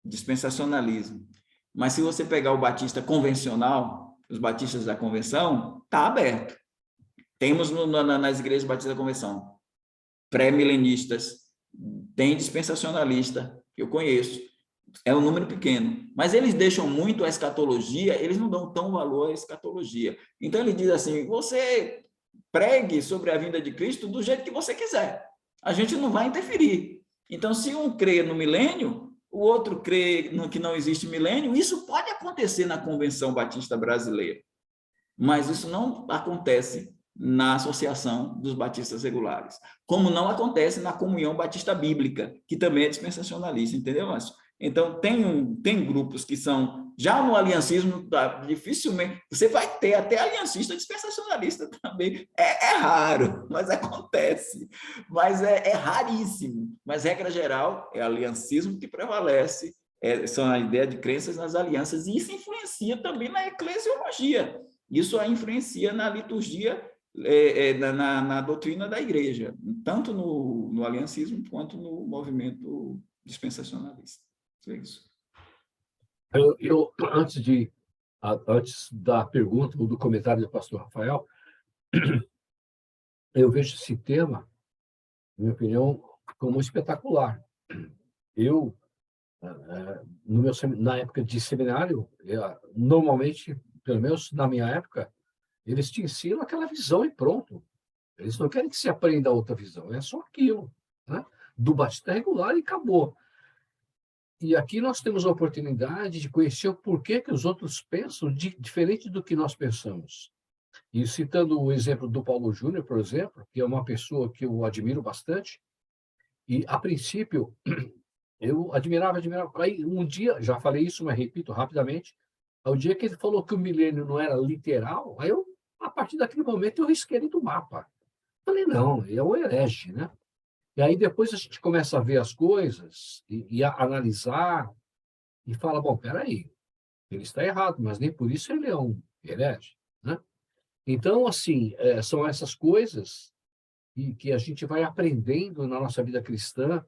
dispensacionalismo. Mas se você pegar o batista convencional, os batistas da convenção, está aberto. Temos nas igrejas batistas da convenção pré-milenistas, tem dispensacionalista, que eu conheço, é um número pequeno, mas eles deixam muito a escatologia, eles não dão tão valor à escatologia. Então, ele diz assim, você pregue sobre a vinda de Cristo do jeito que você quiser, a gente não vai interferir. Então, se um crê no milênio, o outro crê que não existe milênio, isso pode acontecer na Convenção Batista Brasileira, mas isso não acontece na Associação dos Batistas Regulares, como não acontece na Comunhão Batista Bíblica, que também é dispensacionalista, entendeu, Márcio? Então, tem grupos que são, já no aliancismo, dificilmente, você vai ter até aliancista dispensacionalista também, é raro, mas acontece, mas é raríssimo, mas regra geral, é aliancismo que prevalece, são a ideia de crenças nas alianças, e isso influencia também na eclesiologia, isso a influencia na liturgia, na doutrina da igreja, tanto no aliancismo quanto no movimento dispensacionalista. É isso. Antes da pergunta ou do comentário do pastor Rafael, eu vejo esse tema, na minha opinião, como espetacular. Eu, na época de seminário, normalmente, pelo menos na minha época, eles te ensinam aquela visão e pronto. Eles não querem que você aprenda outra visão, é só aquilo, né? Do batista regular e acabou. E aqui nós temos a oportunidade de conhecer o porquê que os outros pensam diferente do que nós pensamos. E citando o exemplo do Paulo Júnior, por exemplo, que é uma pessoa que eu admiro bastante, e a princípio eu admirava. Aí um dia, já falei isso, mas repito rapidamente, ao dia que ele falou que o milênio não era literal, aí a partir daquele momento eu risquei ele do mapa. Falei, não, é um herege, né? E aí depois a gente começa a ver as coisas e a analisar e fala, bom, peraí, ele está errado, mas nem por isso ele é um herege, né? Então, assim, são essas coisas que a gente vai aprendendo na nossa vida cristã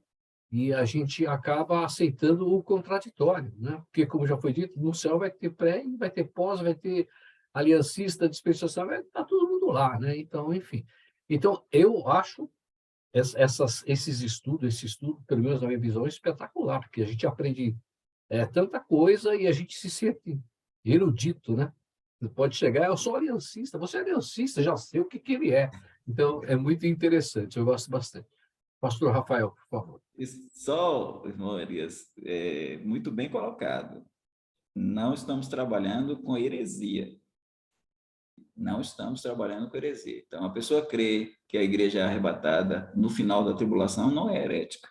e a gente acaba aceitando o contraditório, né? Porque, como já foi dito, no céu vai ter pré, vai ter pós, vai ter aliancista, dispensação, vai estar todo mundo lá, né? Então, enfim. Então, eu acho esse estudo, pelo menos na minha visão, é espetacular, porque a gente aprende tanta coisa e a gente se sente erudito, né? Não pode chegar, eu sou aliancista, você é aliancista, já sei o que ele é. Então, é muito interessante, eu gosto bastante. Pastor Rafael, por favor. Só, irmão Elias, muito bem colocado. Não estamos trabalhando com heresia. Não estamos trabalhando com heresia. Então, a pessoa crê que a igreja é arrebatada no final da tribulação, não é herética.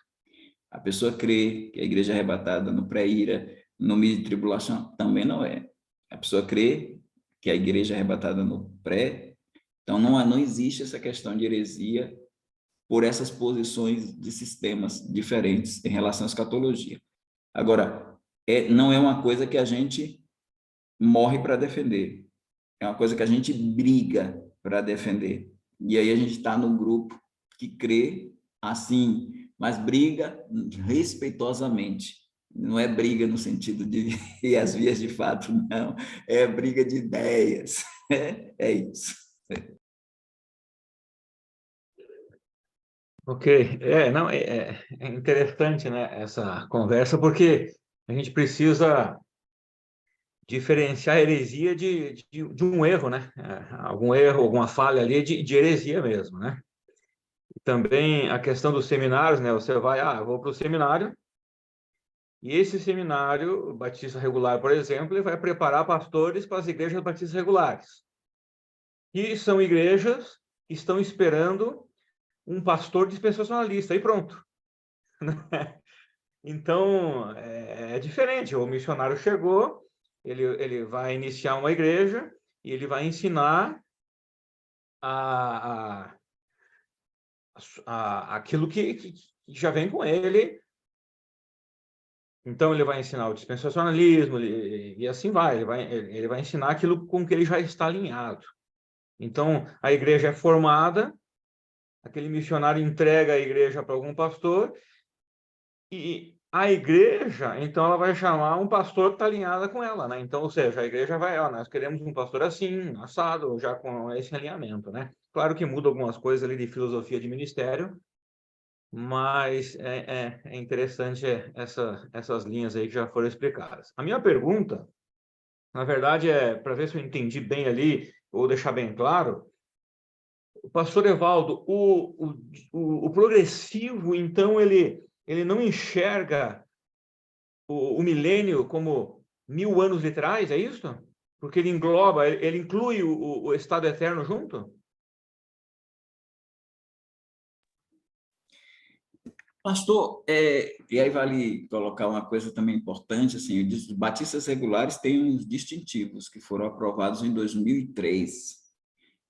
A pessoa crê que a igreja é arrebatada no pré-ira, no meio de tribulação, também não é. A pessoa crê que a igreja é arrebatada no pré, então não existe essa questão de heresia por essas posições de sistemas diferentes em relação à escatologia. Agora, não é uma coisa que a gente morre para defender, é uma coisa que a gente briga para defender. E aí a gente está no grupo que crê assim, mas briga respeitosamente. Não é briga no sentido de ir às vias de fato, não. É briga de ideias. É isso. Ok, não, é interessante, né, essa conversa, porque a gente precisa diferenciar a heresia de um erro, né? Algum erro, alguma falha ali de heresia mesmo, né? E também a questão dos seminários, né? Você vai, eu vou para o seminário, e esse seminário batista regular, por exemplo, ele vai preparar pastores para as igrejas batistas regulares. E são igrejas que estão esperando um pastor dispensacionalista, e pronto. Então, é diferente. O missionário chegou, ele vai iniciar uma igreja e ele vai ensinar aquilo que já vem com ele. Então, ele vai ensinar o dispensacionalismo e assim vai. Ele vai ensinar aquilo com que ele já está alinhado. Então, a igreja é formada, aquele missionário entrega a igreja para algum pastor e a igreja, então, ela vai chamar um pastor que está alinhada com ela, né? Então, ou seja, a igreja vai, nós queremos um pastor assim, assado, já com esse alinhamento, né? Claro que muda algumas coisas ali de filosofia de ministério, mas é interessante essas linhas aí que já foram explicadas. A minha pergunta, na verdade, é para ver se eu entendi bem ali, ou deixar bem claro, o pastor Evaldo, o progressivo, então, ele não enxerga o milênio como 1000 anos literais, é isso? Porque ele engloba, ele inclui o estado eterno junto? Pastor, e aí vale colocar uma coisa também importante, assim, os batistas regulares têm uns distintivos que foram aprovados em 2003.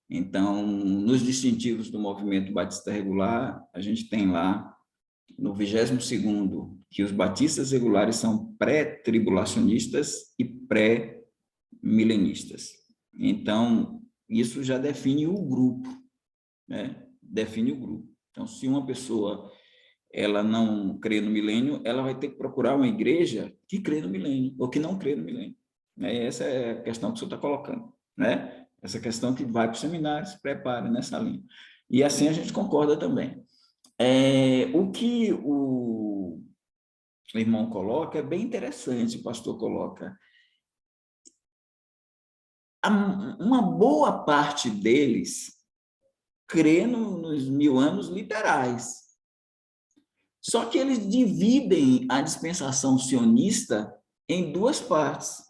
Então, nos distintivos do movimento batista regular, a gente tem lá, no 22º, que os batistas regulares são pré-tribulacionistas e pré-milenistas. Então, isso já define o grupo, né? Define o grupo. Então, se uma pessoa ela não crê no milênio, ela vai ter que procurar uma igreja que crê no milênio, ou que não crê no milênio. Essa é a questão que o senhor está colocando, né? Essa questão que vai para o seminário, se prepara nessa linha. E assim a gente concorda também. O que o irmão coloca é bem interessante, o pastor coloca. Uma boa parte deles crê nos 1000 anos literais. Só que eles dividem a dispensação sionista em duas partes.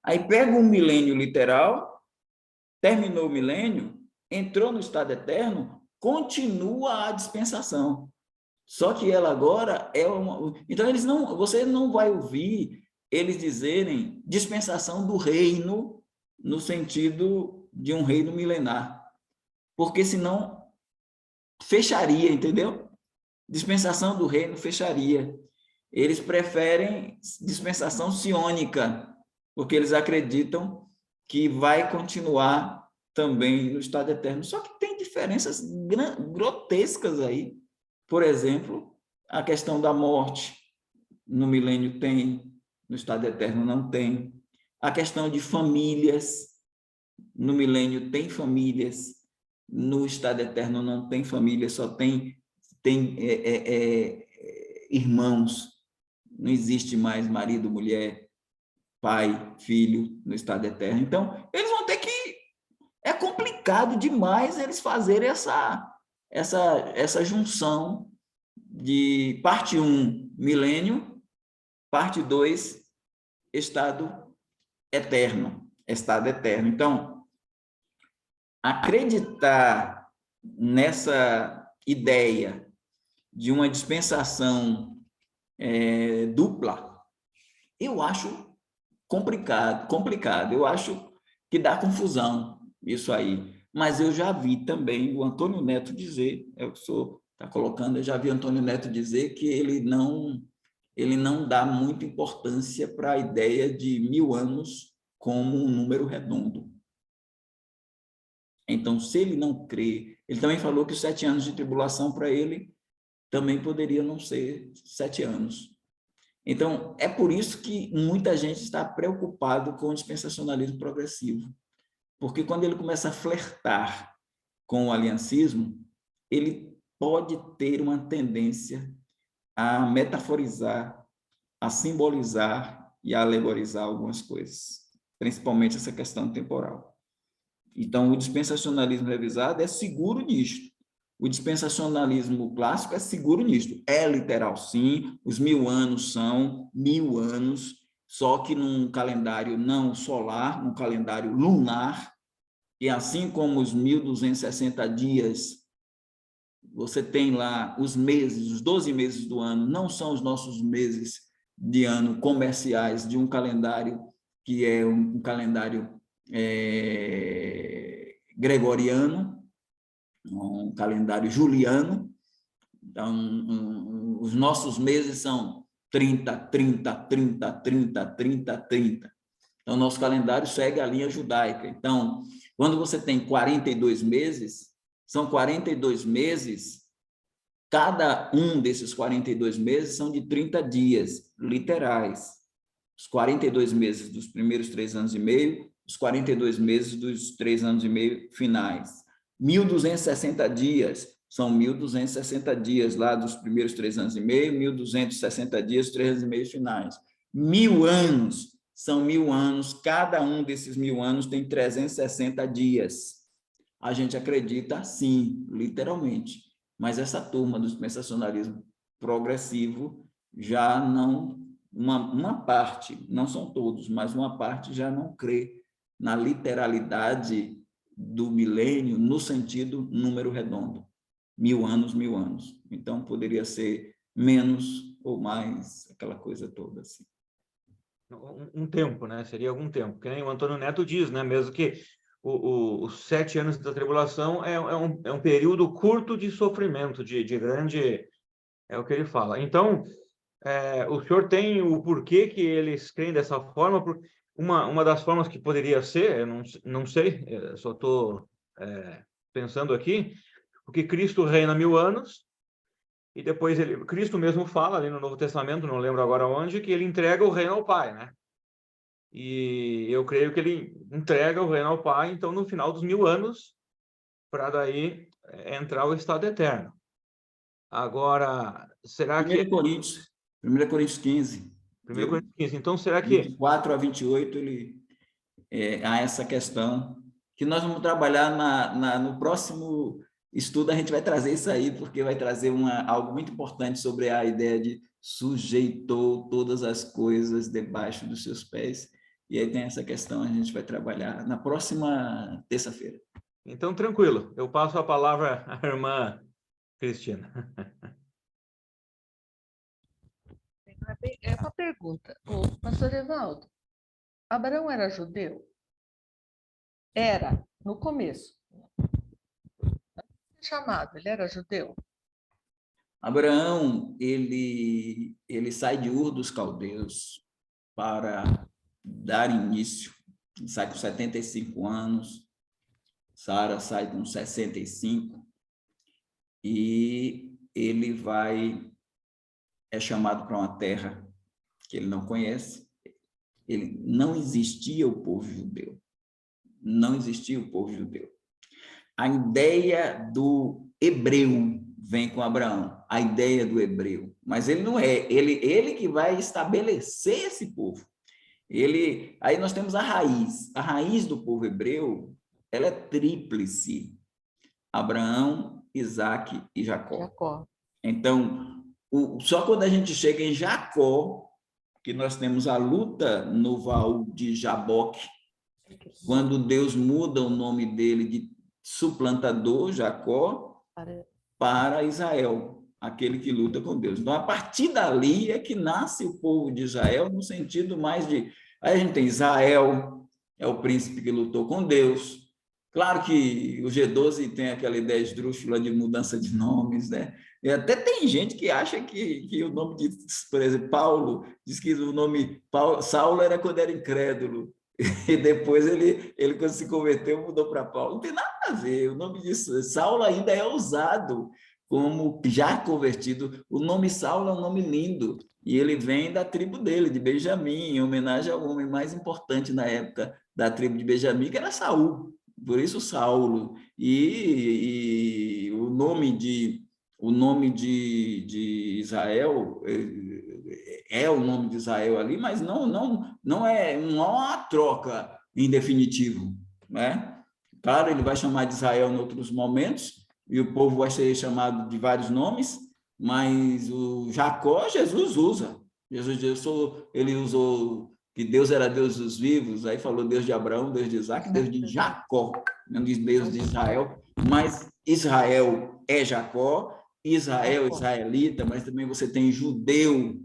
Aí pega um milênio literal, terminou o milênio, entrou no estado eterno, continua a dispensação. Só que ela agora é uma... Então, você não vai ouvir eles dizerem dispensação do reino no sentido de um reino milenar. Porque senão fecharia, entendeu? Dispensação do reino fecharia. Eles preferem dispensação siônica, porque eles acreditam que vai continuar também no estado eterno. Só que tem diferenças grotescas aí. Por exemplo, a questão da morte. No milênio tem, no estado eterno não tem. A questão de famílias. No milênio tem famílias. No estado eterno não tem família, só tem irmãos, não existe mais marido, mulher, Pai, Filho, no estado eterno. Então, eles vão ter que... É complicado demais eles fazerem essa junção de parte 1, milênio, parte 2, estado eterno. Então, acreditar nessa ideia de uma dispensação dupla, eu acho complicado. Eu acho que dá confusão isso aí. Mas eu já vi também o Antônio Neto dizer, é o que o senhor está colocando, eu já vi o Antônio Neto dizer que ele não dá muita importância para a ideia de 1000 anos como um número redondo. Então, se ele não crê, ele também falou que os 7 anos de tribulação para ele também poderia não ser 7 anos. Então, é por isso que muita gente está preocupado com o dispensacionalismo progressivo, porque quando ele começa a flertar com o aliancismo, ele pode ter uma tendência a metaforizar, a simbolizar e a alegorizar algumas coisas, principalmente essa questão temporal. Então, o dispensacionalismo revisado é seguro nisto. O dispensacionalismo clássico é seguro nisto. É literal, sim, os 1000 anos são 1000 anos, só que num calendário não solar, num calendário lunar, e assim como os 1260 dias, você tem lá os meses, os 12 meses do ano, não são os nossos meses de ano comerciais de um calendário que é um calendário gregoriano, um calendário juliano. Então, os nossos meses são 30, 30, 30, 30, 30, 30. Então, nosso calendário segue a linha judaica. Então, quando você tem 42 meses, são 42 meses, cada um desses 42 meses são de 30 dias, literais. Os 42 meses dos primeiros 3 anos e meio, os 42 meses dos 3 anos e meio finais. 1260 dias, são 1260 dias lá dos primeiros 3 anos e meio, 1260 dias, 3 anos e meio finais. 1000 anos, são 1000 anos, cada um desses 1000 anos tem 360 dias. A gente acredita, sim, literalmente, mas essa turma do dispensacionalismo progressivo já não, uma parte, não são todos, mas uma parte já não crê na literalidade do milênio no sentido número redondo. 1000 anos, 1000 anos. Então, poderia ser menos ou mais, aquela coisa toda assim. Um tempo, né? Seria algum tempo. Que nem o Antônio Neto diz, né? Mesmo que os 7 anos da tribulação é um período curto de sofrimento, de grande... É o que ele fala. Então, o senhor tem o porquê que eles creem dessa forma? Uma das formas que poderia ser, eu não sei, eu só estou pensando aqui, porque Cristo reina 1000 anos, e depois Cristo mesmo fala ali no Novo Testamento, não lembro agora onde, que ele entrega o reino ao Pai, né? E eu creio que ele entrega o reino ao Pai, então, no final dos 1000 anos, para daí entrar o estado eterno. Agora, será 1 Coríntios 15. 1 Coríntios 15. Então, será que... 24 a 28, há essa questão que nós vamos trabalhar no próximo estudo, a gente vai trazer isso aí, porque vai trazer algo muito importante sobre a ideia de sujeitou todas as coisas debaixo dos seus pés. E aí tem essa questão, a gente vai trabalhar na próxima terça-feira. Então, tranquilo. Eu passo a palavra à irmã Cristina. É uma pergunta. O pastor Evaldo, Abraão era judeu? Era, no começo. Chamado, ele era judeu? Abraão, ele sai de Ur dos Caldeus para dar início. Ele sai com 75 anos, Sara sai com 65, e ele é chamado para uma terra que ele não conhece. Não existia o povo judeu. Não existia o povo judeu. A ideia do hebreu vem com Abraão, a ideia do hebreu, mas ele não é, ele que vai estabelecer esse povo. Aí nós temos a raiz. A raiz do povo hebreu, ela é tríplice: Abraão, Isaque e Jacó. Jacó. Então, só quando a gente chega em Jacó, que nós temos a luta no Val de Jaboque, quando Deus muda o nome dele de suplantador, Jacó, para Israel, aquele que luta com Deus. Então, a partir dali é que nasce o povo de Israel, no sentido mais de... Aí a gente tem Israel, é o príncipe que lutou com Deus. Claro que o G12 tem aquela ideia esdrúxula de mudança de nomes, né? E até tem gente que acha que o nome de, por exemplo, Paulo, diz que o nome Saulo era quando era incrédulo. E depois ele quando se converteu, mudou para Paulo. Não tem nada a ver. O nome disso, Saulo ainda é usado como já convertido. O nome Saulo é um nome lindo. E ele vem da tribo dele, de Benjamim, em homenagem ao homem mais importante na época da tribo de Benjamim, que era Saul. Por isso Saulo. E o nome de Israel é o nome de Israel ali, mas não é uma troca em definitivo, né? Claro, ele vai chamar de Israel em outros momentos, e o povo vai ser chamado de vários nomes, mas o Jacó, Jesus usa. Ele usou que Deus era Deus dos vivos, aí falou Deus de Abraão, Deus de Isaac, Deus de Jacó, não diz Deus de Israel, mas Israel é Jacó, Israel, israelita, mas também você tem judeu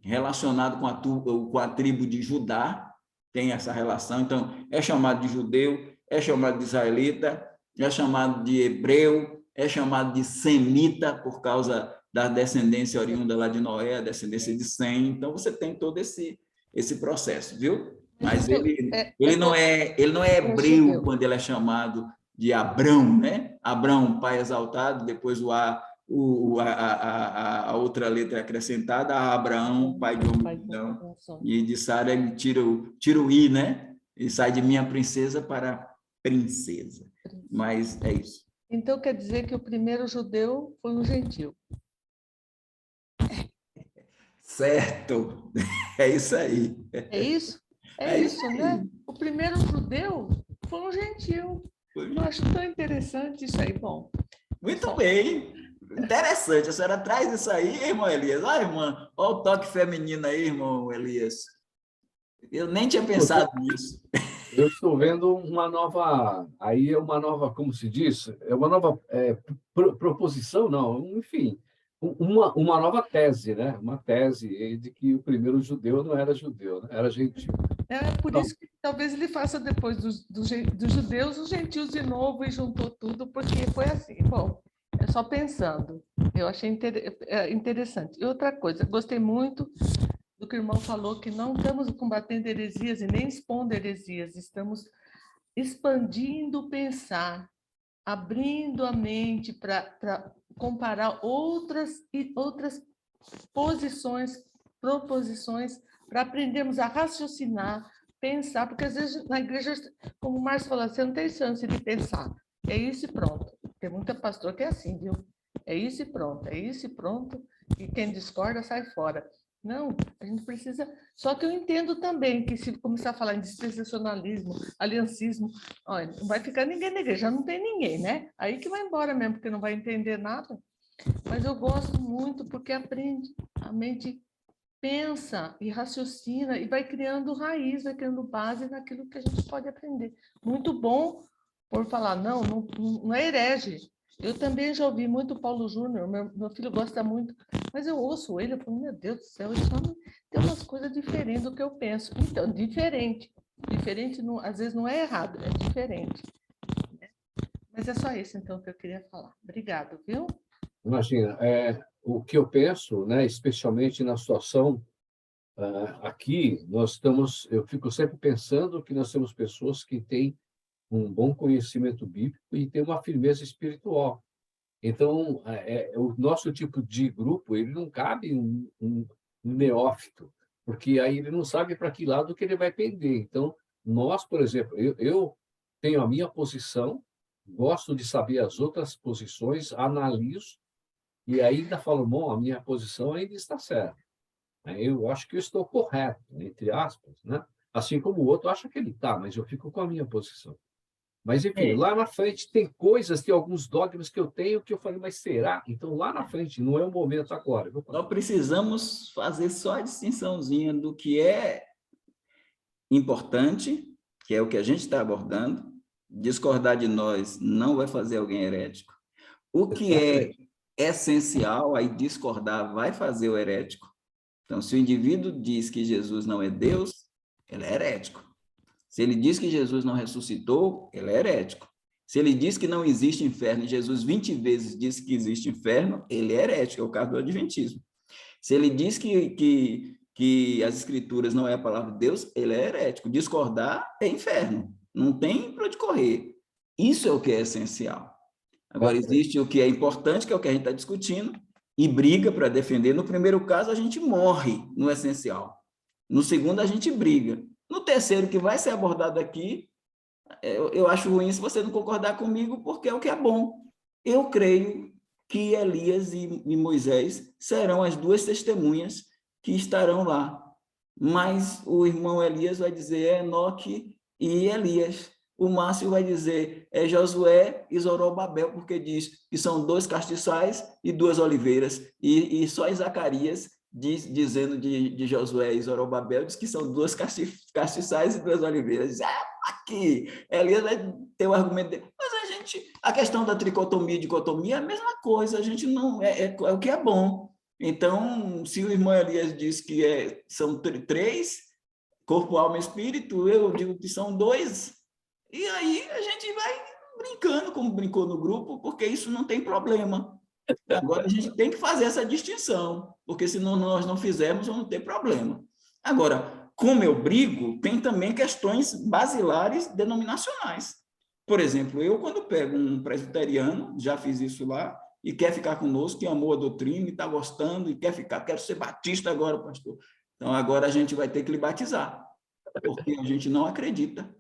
relacionado com a tribo de Judá, tem essa relação, então é chamado de judeu, é chamado de israelita, é chamado de hebreu, é chamado de semita, por causa da descendência oriunda lá de Noé, a descendência de Sem, então você tem todo esse processo, viu? Mas ele não é hebreu quando ele é chamado de Abrão, né? Abrão, pai exaltado, depois a outra letra é acrescentada, a Abraão, pai de homem, e de Sara ele tira o i, né? E sai de minha princesa para princesa. Mas é isso. Então quer dizer que o primeiro judeu foi um gentil. Certo, é isso aí. É isso? É isso, né? O primeiro judeu foi um gentil. Eu acho tão interessante isso aí. Bom. Muito bem. Interessante. A senhora traz isso aí, irmão Elias. Olha, irmã, olha o toque feminino aí, irmão Elias. Eu nem tinha pensado nisso. Eu estou vendo uma nova, como se diz? É uma nova proposição, não, enfim, uma nova tese, né? Uma tese de que o primeiro judeu não era judeu, né? Era gentil. É por isso que talvez ele faça depois dos judeus os gentios de novo e juntou tudo, porque foi assim. Bom, é só pensando. Eu achei interessante. E outra coisa, gostei muito do que o irmão falou, que não estamos combatendo heresias e nem expondo heresias, estamos expandindo o pensar, abrindo a mente para comparar outras posições, proposições, para aprendermos a raciocinar, pensar, porque às vezes na igreja, como o Márcio falou, você não tem chance de pensar. É isso e pronto. Tem muita pastor que é assim, viu? É isso e pronto, é isso e pronto, e quem discorda sai fora. Não, a gente precisa... Só que eu entendo também que se começar a falar em dispensacionalismo, aliancismo, olha, não vai ficar ninguém na igreja, já não tem ninguém, né? Aí que vai embora mesmo, porque não vai entender nada. Mas eu gosto muito porque aprende, a mente pensa e raciocina e vai criando raiz, vai criando base naquilo que a gente pode aprender. Muito bom por falar, não é herege. Eu também já ouvi muito Paulo Júnior, meu filho gosta muito, mas eu ouço ele, eu falo, meu Deus do céu, isso tem umas coisas diferentes do que eu penso. Então, diferente não, às vezes não é errado, é diferente. Né? Mas é só isso, então, que eu queria falar. Obrigado, viu? Imagina, o que eu penso, né, especialmente na situação aqui, eu fico sempre pensando que nós temos pessoas que têm um bom conhecimento bíblico e têm uma firmeza espiritual. Então, o nosso tipo de grupo, ele não cabe um neófito, porque aí ele não sabe para que lado que ele vai pender. Então, nós, por exemplo, eu tenho a minha posição, gosto de saber as outras posições, analiso, e ainda falo, bom, a minha posição ainda está certa. né? Eu acho que eu estou correto, entre aspas, né? Assim como o outro acha que ele está, mas eu fico com a minha posição. Mas, enfim, lá na frente tem coisas, tem alguns dogmas que eu tenho que eu falei, mas será? Então, lá na frente, não é o momento agora. Nós precisamos fazer só a distinçãozinha do que é importante, que é o que a gente está abordando. Discordar de nós não vai fazer alguém herético. O que é essencial, aí discordar vai fazer o herético. Então, se o indivíduo diz que Jesus não é Deus, ele é herético. Se ele diz que Jesus não ressuscitou, ele é herético. Se ele diz que não existe inferno, e Jesus 20 vezes disse que existe inferno, ele é herético, é o caso do adventismo. Se ele diz que as escrituras não é a palavra de Deus, ele é herético. Discordar é inferno. Não tem para onde correr. Isso é o que é essencial. Agora, existe o que é importante, que é o que a gente está discutindo, e briga para defender. No primeiro caso, a gente morre no essencial. No segundo, a gente briga. No terceiro, que vai ser abordado aqui, eu acho ruim se você não concordar comigo, porque é o que é bom. Eu creio que Elias e Moisés serão as duas testemunhas que estarão lá. Mas o irmão Elias vai dizer é Enoque e Elias. O Márcio vai dizer é Josué e Zorobabel, porque diz que são 2 castiçais e 2 oliveiras. E só em Zacarias, dizendo de Josué e Zorobabel, diz que são 2 castiçais e 2 oliveiras. Aqui, Elias vai ter o argumento dele. Mas a questão da tricotomia e dicotomia é a mesma coisa, a gente não, é o que é bom. Então, se o irmão Elias diz que são 3, corpo, alma e espírito, eu digo que são 2, e aí a gente vai brincando, como brincou no grupo, porque isso não tem problema. Agora, a gente tem que fazer essa distinção, porque se nós não fizermos, vamos ter problema. Agora, como eu brigo, tem também questões basilares denominacionais. Por exemplo, eu, quando pego um presbiteriano, já fiz isso lá, e quer ficar conosco, que amou a doutrina, e está gostando, e quer ficar, quero ser batista agora, pastor. Então, agora a gente vai ter que lhe batizar, porque a gente não acredita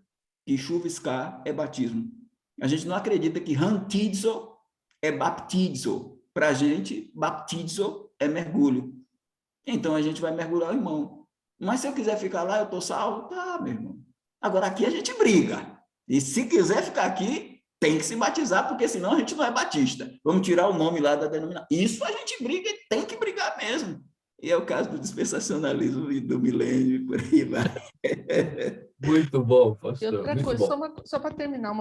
que chuviscar é batismo. A gente não acredita que rantizo é baptizo. Para a gente, baptizo é mergulho. Então, a gente vai mergulhar o irmão. Mas se eu quiser ficar lá, eu estou salvo? Tá, meu irmão. Agora, aqui a gente briga. E se quiser ficar aqui, tem que se batizar, porque senão a gente não é batista. Vamos tirar o nome lá da denominação. Isso a gente briga e tem que brigar mesmo. E é o caso do dispensacionalismo e do milênio e por aí vai. Muito bom, pastor. E outra muito coisa, bom. só para terminar,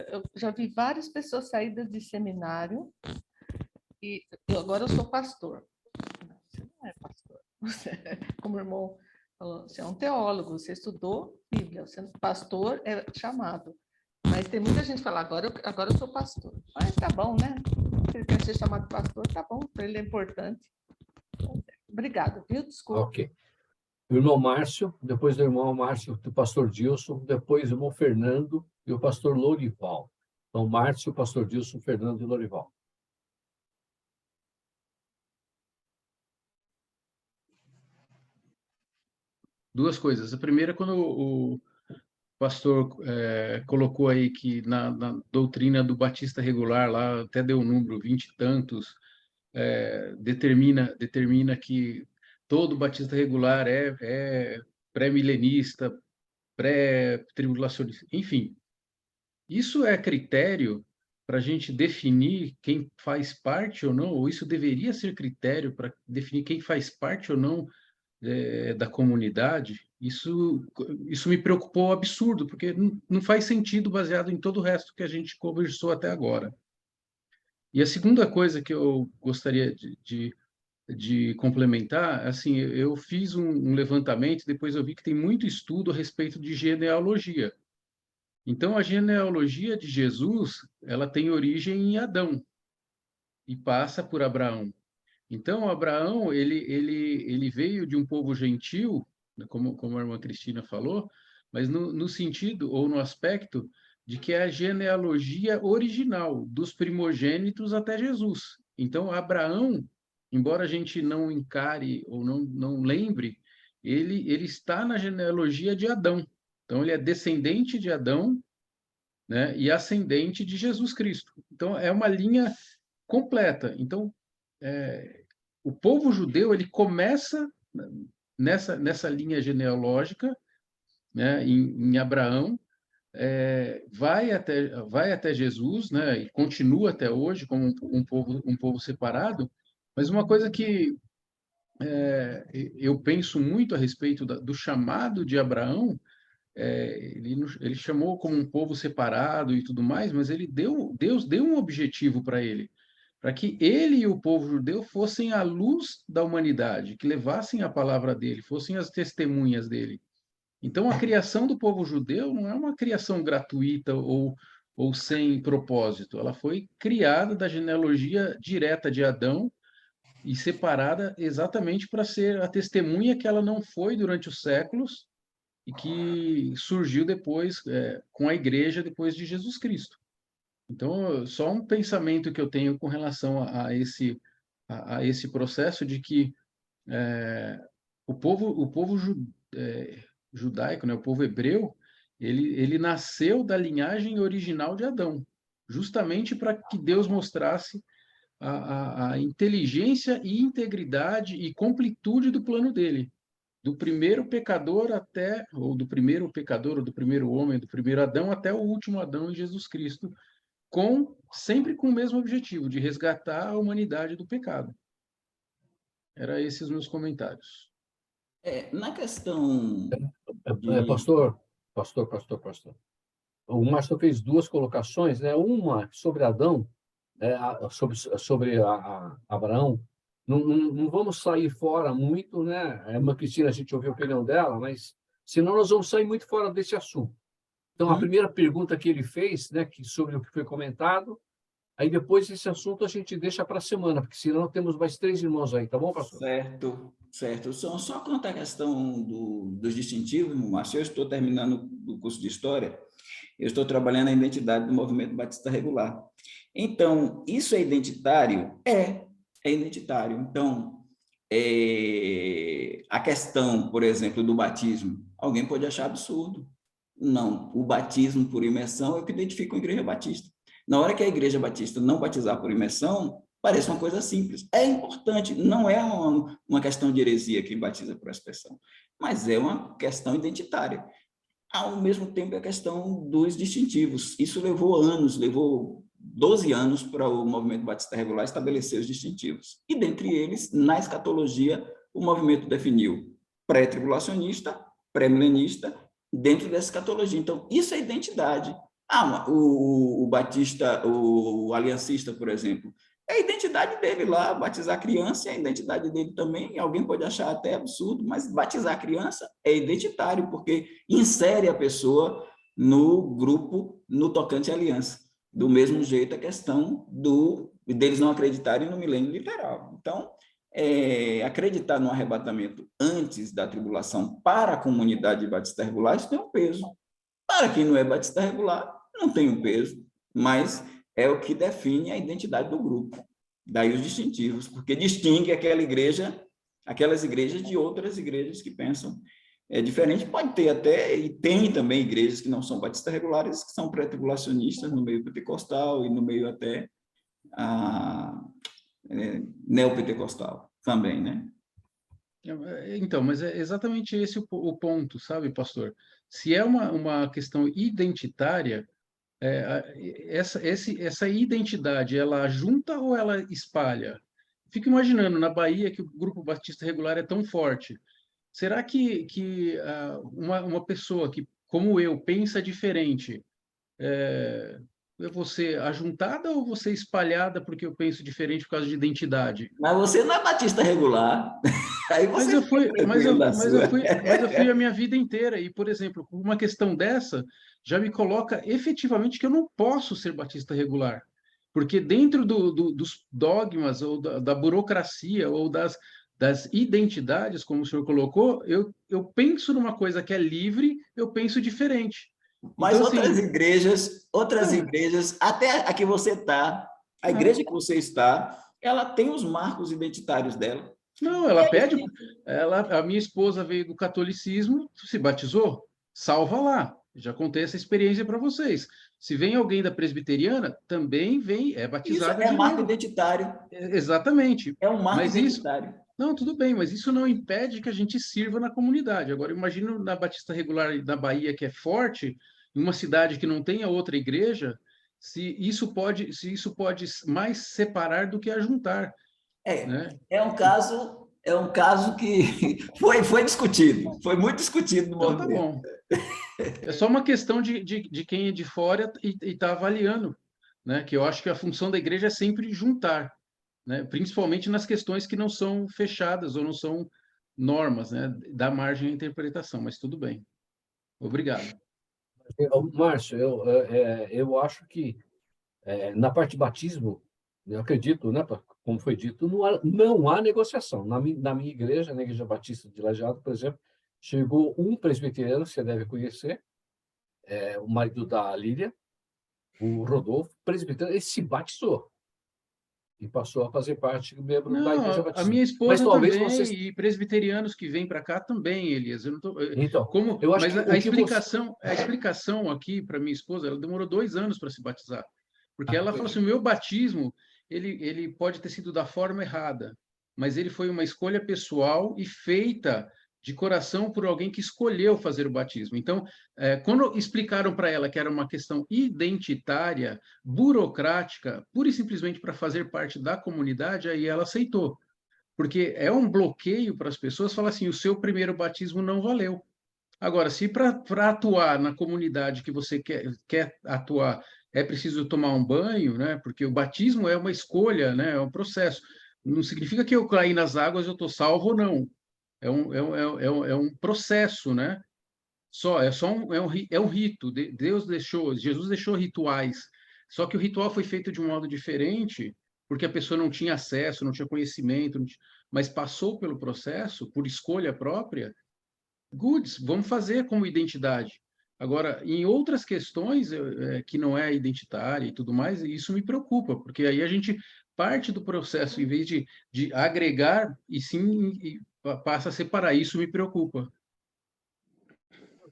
eu já vi várias pessoas saídas de seminário e agora eu sou pastor. Você não é pastor. Você, como o irmão falou, você é um teólogo, você estudou Bíblia, você pastor é chamado. Mas tem muita gente que fala, agora eu sou pastor. Mas tá bom, né? Se ele quer ser chamado pastor, tá bom, para ele é importante. Obrigada, viu? Desculpa. Ok. O irmão Márcio, depois do irmão Márcio, do pastor Dilson, depois o irmão Fernando e o pastor Lorival. Então, Márcio, pastor Dilson, Fernando e Lorival. Duas coisas. A primeira, quando o pastor colocou aí que na doutrina do Batista regular, lá até deu um número, 20 e tantos, determina que todo Batista regular é pré-milenista, pré-tribulacionista, enfim. Isso é critério para a gente definir quem faz parte ou não, ou isso deveria ser critério para definir quem faz parte ou não da comunidade. Isso me preocupou absurdo, porque não faz sentido baseado em todo o resto que a gente conversou até agora. E a segunda coisa que eu gostaria de complementar, assim, eu fiz um levantamento, depois eu vi que tem muito estudo a respeito de genealogia. Então, a genealogia de Jesus, ela tem origem em Adão e passa por Abraão. Então, Abraão, ele veio de um povo gentil, como a irmã Cristina falou, mas no sentido ou no aspecto de que é a genealogia original dos primogênitos até Jesus. Então, Abraão, embora a gente não encare ou não lembre, ele está na genealogia de Adão. Então, ele é descendente de Adão, né, e ascendente de Jesus Cristo. Então, é uma linha completa. Então, o povo judeu ele começa nessa linha genealógica, né, em Abraão, vai até Jesus, né, e continua até hoje como um povo separado, mas uma coisa que eu penso muito a respeito do chamado de Abraão, ele chamou como um povo separado e tudo mais, mas Deus deu um objetivo para ele, para que ele e o povo judeu fossem a luz da humanidade, que levassem a palavra dele, fossem as testemunhas dele. Então, a criação do povo judeu não é uma criação gratuita ou sem propósito. Ela foi criada da genealogia direta de Adão e separada exatamente para ser a testemunha que ela não foi durante os séculos e que surgiu depois, com a igreja, depois de Jesus Cristo. Então, só um pensamento que eu tenho com relação a esse processo de que o povo judaico, né, o povo hebreu, ele nasceu da linhagem original de Adão, justamente para que Deus mostrasse a inteligência e integridade e completude do plano dele, do primeiro pecador ou do primeiro homem, do primeiro Adão até o último Adão em Jesus Cristo, sempre com o mesmo objetivo, de resgatar a humanidade do pecado. Eram esses os meus comentários. Na questão Pastor. O Márcio fez duas colocações, né? Uma sobre Adão, sobre Abraão. Não vamos sair fora muito, né? A Cristina, a gente ouviu a opinião dela, mas senão nós vamos sair muito fora desse assunto. Então, a primeira pergunta que ele fez, né, sobre o que foi comentado, aí depois esse assunto a gente deixa para a semana, porque senão temos mais 3 irmãos aí, tá bom, pastor? Certo. Só quanto à questão dos distintivos, Márcio, eu estou terminando o curso de História, eu estou trabalhando a identidade do movimento batista regular. Então, isso é identitário? É identitário. Então, a questão, por exemplo, do batismo, alguém pode achar absurdo. Não, o batismo por imersão é o que identifica a Igreja Batista. Na hora que a Igreja Batista não batizar por imersão, parece uma coisa simples. É importante, não é uma questão de heresia quem batiza por aspersão, mas é uma questão identitária. Ao mesmo tempo, é a questão dos distintivos. Isso levou 12 anos para o movimento batista regular estabelecer os distintivos. E, dentre eles, na escatologia, o movimento definiu pré-tribulacionista, pré-milenista, dentro dessa escatologia. Então, isso é identidade. O batista, o aliancista, por exemplo, é a identidade dele lá, batizar criança é a identidade dele também, alguém pode achar até absurdo, mas batizar criança é identitário, porque insere a pessoa no grupo, no tocante à aliança. Do mesmo jeito, a questão deles não acreditarem no milênio literal. Então, acreditar no arrebatamento antes da tribulação para a comunidade batista regular, isso tem um peso. Para quem não é batista regular, não tem um peso, mas é o que define a identidade do grupo. Daí os distintivos, porque distingue aquelas igrejas de outras igrejas que pensam diferente. Pode ter até, e tem também igrejas que não são batistas regulares, que são pré-tribulacionistas no meio pentecostal e no meio até neopentecostal também, né? Então, mas é exatamente esse o ponto, sabe, pastor? Se é uma questão identitária, essa identidade, ela junta ou ela espalha? Fico imaginando, na Bahia, que o grupo batista regular é tão forte. Será que uma pessoa que, como eu, pensa diferente, eu vou ser ajuntada ou vou ser espalhada porque eu penso diferente por causa de identidade? Mas você não é batista regular. Aí você mas eu fui a minha vida inteira. E, por exemplo, uma questão dessa já me coloca efetivamente que eu não posso ser batista regular. Porque dentro dos dogmas ou da burocracia ou das identidades, como o senhor colocou, eu penso numa coisa que é livre, eu penso diferente. Mas então, outras igrejas, até a que você está, a igreja que você está, ela tem os marcos identitários dela. Não, ela pede. A minha esposa veio do catolicismo, se batizou, salva lá. Já contei essa experiência para vocês. Se vem alguém da presbiteriana, também vem, é batizada. Isso é marco identitário. Exatamente. É um marco identitário. Não, tudo bem, mas isso não impede que a gente sirva na comunidade. Agora, imagino na Batista Regular da Bahia, que é forte, em uma cidade que não tenha outra igreja, se isso pode mais separar do que ajuntar, É, né? é um caso que foi discutido, foi muito discutido no Então, tá movimento. bom. É só uma questão de quem é de fora e está avaliando, né? Que eu acho que a função da igreja é sempre juntar, né? Principalmente nas questões que não são fechadas ou não são normas, né? Dá margem à interpretação, mas tudo bem. Obrigado. Márcio, eu acho que na parte de batismo, eu acredito, né, como foi dito, não há negociação. Na minha igreja, na Igreja Batista de Lajeado, por exemplo, chegou um presbiteriano, que você deve conhecer, o marido da Lília, o Rodolfo, presbiteriano, ele se batizou e passou a fazer parte do membro da Igreja Não, a Batista. minha Mas esposa talvez também, vocês... e presbiterianos que vêm para cá também, Elias. Eu não tô, Então, como, eu acho mas que a o que você... explicação aqui para minha esposa, ela demorou 2 anos para se batizar, porque ela falou Entendi. assim, o meu batismo, ele pode ter sido da forma errada, mas ele foi uma escolha pessoal e feita de coração por alguém que escolheu fazer o batismo. Então, quando explicaram para ela que era uma questão identitária, burocrática, pura e simplesmente para fazer parte da comunidade, aí ela aceitou. Porque é um bloqueio para as pessoas falar assim: o seu primeiro batismo não valeu. Agora, se para atuar na comunidade que você quer atuar é preciso tomar um banho, né? Porque o batismo é uma escolha, né? É um processo. Não significa que eu caí nas águas eu estou salvo ou não. É um processo, né? É um rito. Deus deixou, Jesus deixou rituais. Só que o ritual foi feito de um modo diferente, porque a pessoa não tinha acesso, não tinha conhecimento, mas passou pelo processo por escolha própria. Goods, vamos fazer como identidade. Agora, em outras questões que não é identitária e tudo mais, isso me preocupa, porque aí a gente parte do processo, em vez de agregar, e sim passa a separar. Isso me preocupa.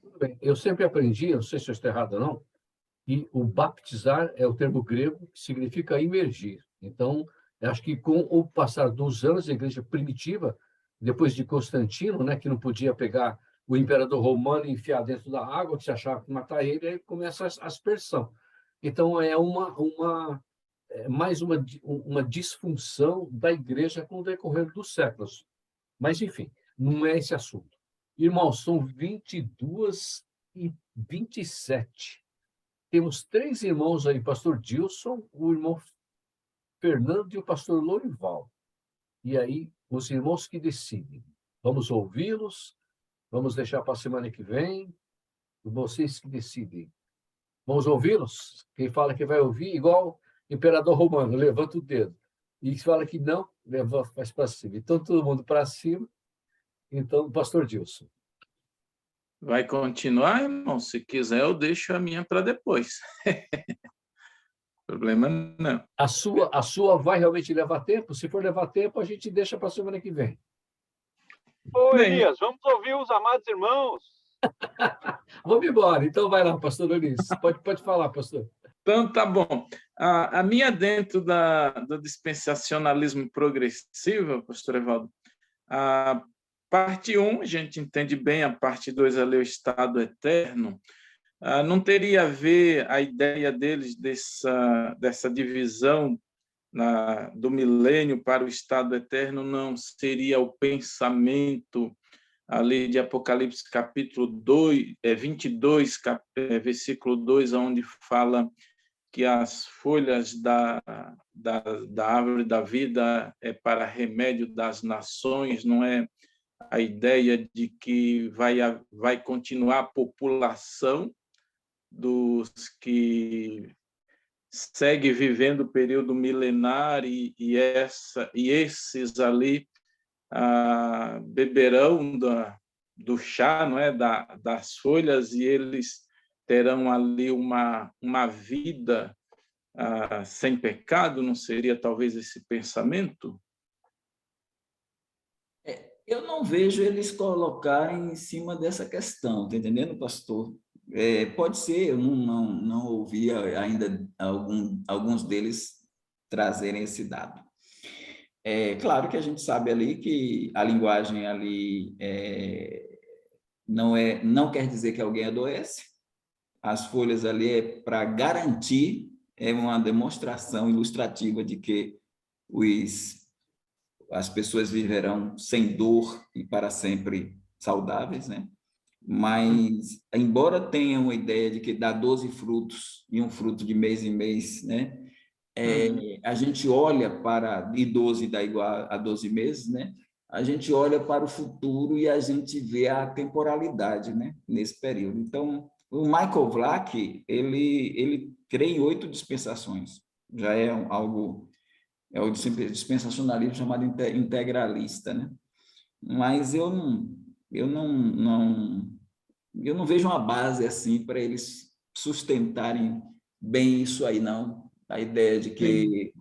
Tudo bem. Eu sempre aprendi, não sei se eu estou errado ou não, que o baptizar é o termo grego que significa imergir. Então, eu acho que com o passar dos anos, a igreja primitiva, depois de Constantino, né, que não podia pegar o imperador romano e enfiar dentro da água, que se achava que matar ele, aí começa a aspersão. Então, mais uma disfunção da igreja com o decorrer dos séculos. Mas, enfim, não é esse assunto. Irmãos, são 22h27. Temos 3 irmãos aí, pastor Dilson, o irmão Fernando e o pastor Lorival. E aí, os irmãos que decidem. Vamos ouvi-los, vamos deixar para a semana que vem, vocês que decidem. Vamos ouvi-los? Quem fala que vai ouvir, igual imperador romano, levanta o dedo. E quem fala que não, faz para cima. Então, todo mundo para cima. Então, pastor Dilson. Vai continuar, irmão? Se quiser, eu deixo a minha para depois. Problema não. A sua vai realmente levar tempo? Se for levar tempo, a gente deixa para a semana que vem. Ô, Bem, Elias, vamos ouvir os amados irmãos. Vamos embora. Então, vai lá, pastor Ulisses. Pode falar, pastor. então, tá bom. A minha, dentro do dispensacionalismo progressivo, pastor Evaldo, a parte 1, a gente entende bem, a parte 2 ali, o estado eterno, não teria a ver a ideia deles dessa divisão do milênio para o estado eterno, não seria o pensamento ali de Apocalipse capítulo 22, versículo 2, onde fala que as folhas da árvore da vida é para remédio das nações, não é a ideia de que vai continuar a população dos que segue vivendo o período milenar e esses ali beberão do chá, não é, das folhas, e eles terão ali uma vida sem pecado. Não seria talvez esse pensamento? Eu não vejo eles colocarem em cima dessa questão, tá entendendo, pastor? Pode ser, eu não ouvi ainda alguns deles trazerem esse dado. É claro que a gente sabe ali que a linguagem ali não quer dizer que alguém adoece. As folhas ali é para garantir, é uma demonstração ilustrativa de que as pessoas viverão sem dor e para sempre saudáveis, né? Mas, embora tenha uma ideia de que dá 12 frutos e um fruto de mês em mês, né? A gente olha para, e 12 dá igual a 12 meses, né? A gente olha para o futuro e a gente vê a temporalidade, né? Nesse período. Então, o Michael Vlach, ele crê em 8 dispensações. Já é algo, é o dispensacionalismo chamado integralista, né? Mas eu não vejo uma base assim para eles sustentarem bem isso aí, não. A ideia de que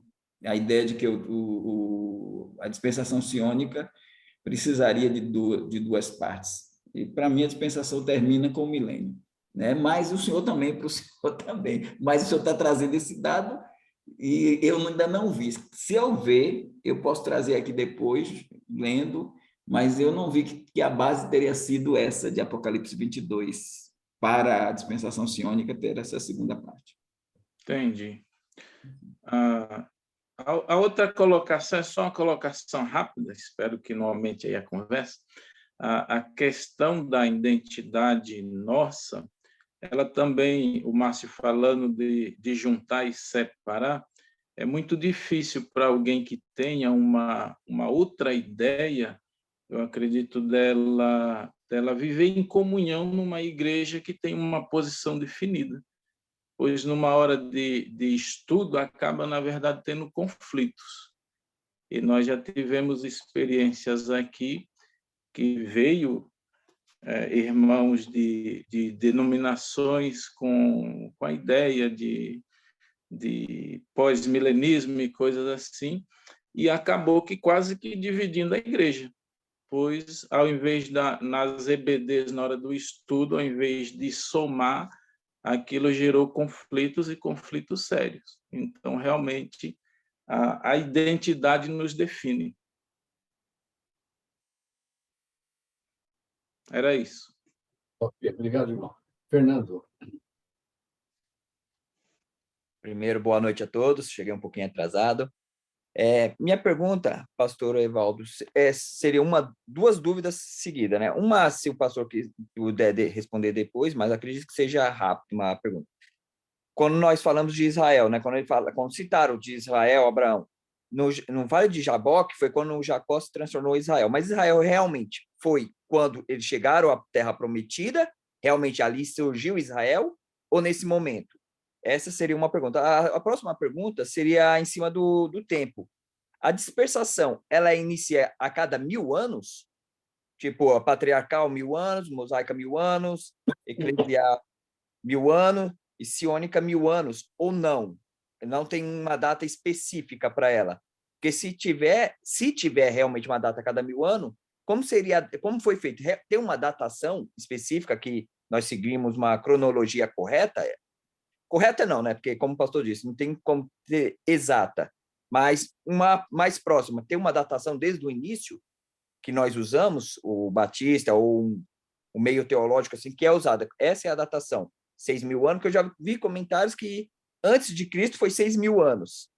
a dispensação sionica precisaria de duas partes. E para mim a dispensação termina com o milênio, né? Mas o senhor também, para o senhor também. Mas o senhor está trazendo esse dado e eu ainda não vi. Se eu ver, eu posso trazer aqui depois, lendo, mas eu não vi que a base teria sido essa de Apocalipse 22 para a dispensação sionônica ter essa segunda parte. Entendi. A outra colocação é só uma colocação rápida, espero que não aumente aí a conversa. A questão da identidade nossa, ela também, o Márcio falando de juntar e separar, é muito difícil para alguém que tenha uma outra ideia, eu acredito, dela viver em comunhão numa igreja que tem uma posição definida, pois numa hora de estudo acaba, na verdade, tendo conflitos. E nós já tivemos experiências aqui que veio irmãos de denominações com a ideia de pós-milenismo e coisas assim, e acabou que quase que dividindo a igreja, pois ao invés nas EBDs, na hora do estudo, ao invés de somar, aquilo gerou conflitos e conflitos sérios. Então, realmente, a identidade nos define. Era isso. Obrigado, irmão. Fernando. Primeiro, boa noite a todos. Cheguei um pouquinho atrasado. Minha pergunta, pastor Evaldo, seria duas dúvidas seguidas, né? Uma, se o pastor puder responder depois, mas acredito que seja rápido uma pergunta. Quando nós falamos de Israel, né? Quando citaram de Israel, Abraão, no Vale de Jaboque foi quando Jacó se transformou em Israel. Mas Israel realmente foi quando eles chegaram à Terra Prometida? Realmente ali surgiu Israel? Ou nesse momento? Essa seria uma pergunta. A próxima pergunta seria em cima do tempo. A dispersação, ela inicia a cada 1000 anos? Tipo, a patriarcal 1000 anos, mosaica 1000 anos, eclesial 1000 anos e siônica 1000 anos, ou não? Não tem uma data específica para ela. Porque se tiver realmente uma data a cada 1000 anos, como foi feito? Tem uma datação específica que nós seguimos uma cronologia correta? Correta não, né? Porque, como o pastor disse, não tem como ter exata, mas uma mais próxima. Tem uma datação desde o início que nós usamos, o Batista, ou o meio teológico, assim, que é usada. Essa é a datação, 6.000 anos, que eu já vi comentários que antes de Cristo foi 6.000 anos.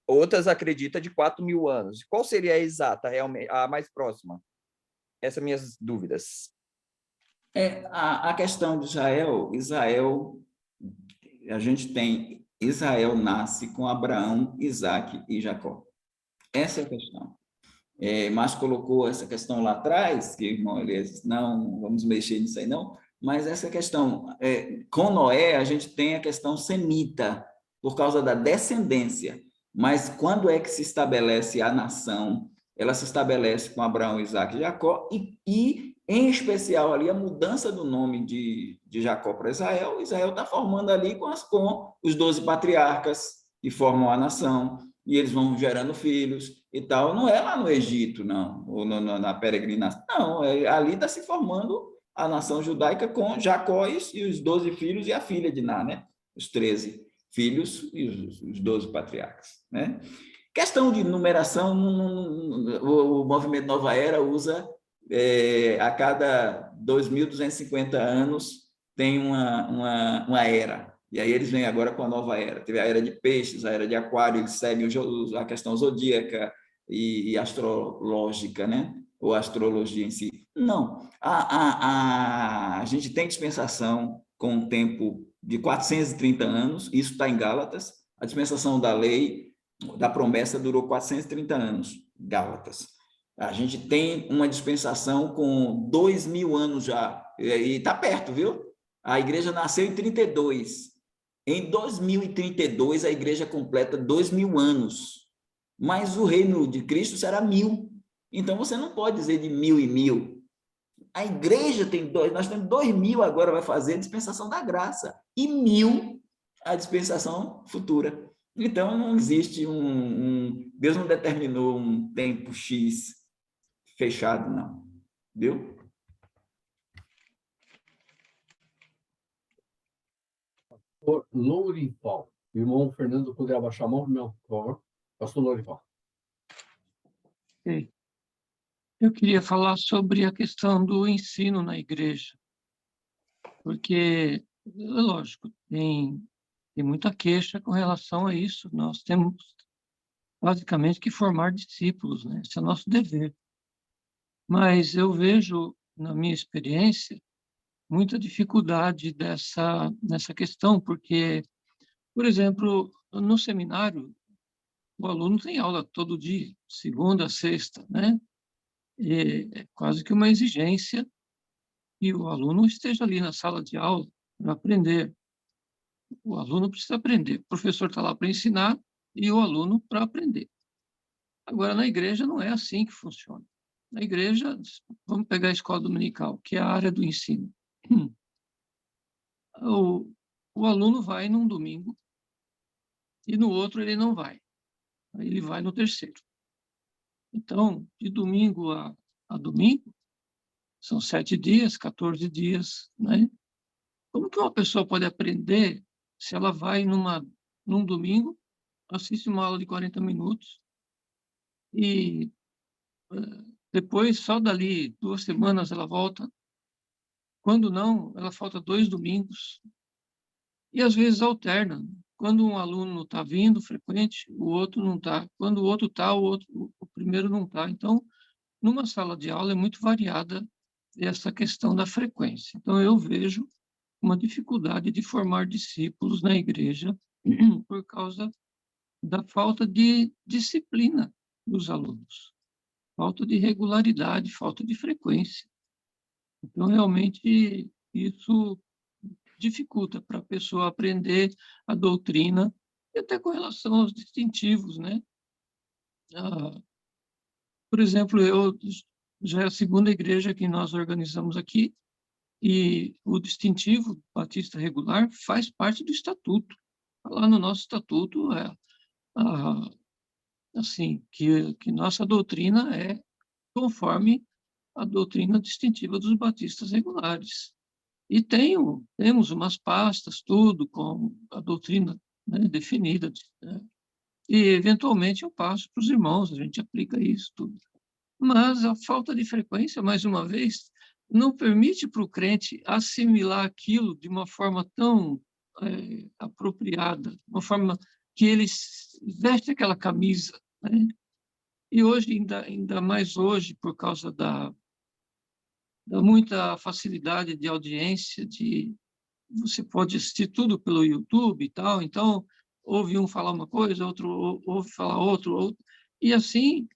Outras acreditam de 4.000 anos. Qual seria a exata, realmente, a mais próxima? Essas são minhas dúvidas. A questão de Israel, a gente tem, Israel nasce com Abraão, Isaque e Jacó. Essa é a questão. Mas colocou essa questão lá atrás, que o irmão Elias disse, não, vamos mexer nisso aí não, mas essa questão, com Noé, a gente tem a questão semita, por causa da descendência, mas quando é que se estabelece a nação? Ela se estabelece com Abraão, Isaque e Jacó, e em especial ali a mudança do nome de Jacó para Israel. Israel está formando ali com os 12 patriarcas que formam a nação, e eles vão gerando filhos e tal. Não é lá no Egito, não, ou na peregrinação, não, ali está se formando a nação judaica com Jacó e os 12 filhos e a filha de Ná, né? Os 13 filhos e os 12 patriarcas, né? Questão de numeração, o movimento Nova Era usa a cada 2.250 anos tem uma era. E aí eles vêm agora com a nova era. Teve a era de peixes, a era de aquário, eles seguem a questão zodíaca e astrológica, né? Ou astrologia em si. Não, a gente tem dispensação com um tempo de 430 anos, isso está em Gálatas. A dispensação da lei, da promessa, durou 430 anos, Gálatas. A gente tem uma dispensação com 2.000 anos já, e está perto, viu? A igreja nasceu em 32. Em 2032, a igreja completa 2.000 anos. Mas o reino de Cristo será 1.000. Então, você não pode dizer de 1.000 e 1.000. A igreja tem nós temos 2.000 agora, vai fazer a dispensação da graça. E 1.000 a dispensação futura. Então, não existe Deus não determinou um tempo X fechado, não. Viu? Pastor Lourival. Irmão Fernando, poderia abaixar a mão, meu, por favor? Pastor Lourival. Okay. Eu queria falar sobre a questão do ensino na igreja, porque, lógico, tem muita queixa com relação a isso. Nós temos, basicamente, que formar discípulos, né? Esse é o nosso dever. Mas eu vejo, na minha experiência, muita dificuldade nessa questão, porque, por exemplo, no seminário, o aluno tem aula todo dia, segunda a sexta, né? E é quase que uma exigência que o aluno esteja ali na sala de aula para aprender. O aluno precisa aprender. O professor está lá para ensinar e o aluno para aprender. Agora, na igreja, não é assim que funciona. Na igreja, vamos pegar a escola dominical, que é a área do ensino. O aluno vai num domingo e no outro ele não vai. Aí ele vai no terceiro. Então, de domingo a domingo, são 7 dias, 14 dias, né? Como que uma pessoa pode aprender se ela vai num domingo, assiste uma aula de 40 minutos e depois, só dali 2 semanas, ela volta? Quando não, ela falta 2 domingos. E às vezes alterna. Quando um aluno está vindo frequente, o outro não está. Quando o outro está, o primeiro não está. Então, numa sala de aula é muito variada essa questão da frequência. Então, eu vejo uma dificuldade de formar discípulos na igreja por causa da falta de disciplina dos alunos, falta de regularidade, falta de frequência. Então, realmente, isso dificulta para a pessoa aprender a doutrina, e até com relação aos distintivos, né? Por exemplo, já é a segunda igreja que nós organizamos aqui, e o distintivo batista regular faz parte do estatuto. Lá no nosso estatuto assim, que nossa doutrina é conforme a doutrina distintiva dos batistas regulares. E temos umas pastas, tudo com a doutrina, né, definida, né? E, eventualmente, eu passo para os irmãos, a gente aplica isso tudo. Mas a falta de frequência, mais uma vez, não permite para o crente assimilar aquilo de uma forma tão apropriada, uma forma que ele veste aquela camisa, né? E hoje, ainda mais hoje, por causa da muita facilidade de audiência, você pode assistir tudo pelo YouTube e tal, então ouve um falar uma coisa, outro ouve falar outro, e assim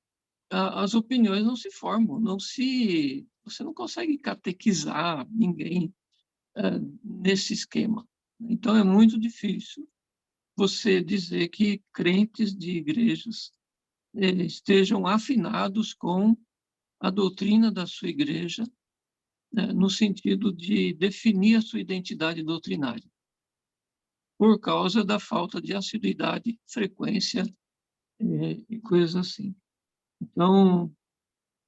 as opiniões não se formam, você não consegue catequizar ninguém nesse esquema. Então é muito difícil você dizer que crentes de igrejas estejam afinados com a doutrina da sua igreja, no sentido de definir a sua identidade doutrinária, por causa da falta de assiduidade, frequência e coisas assim. Então,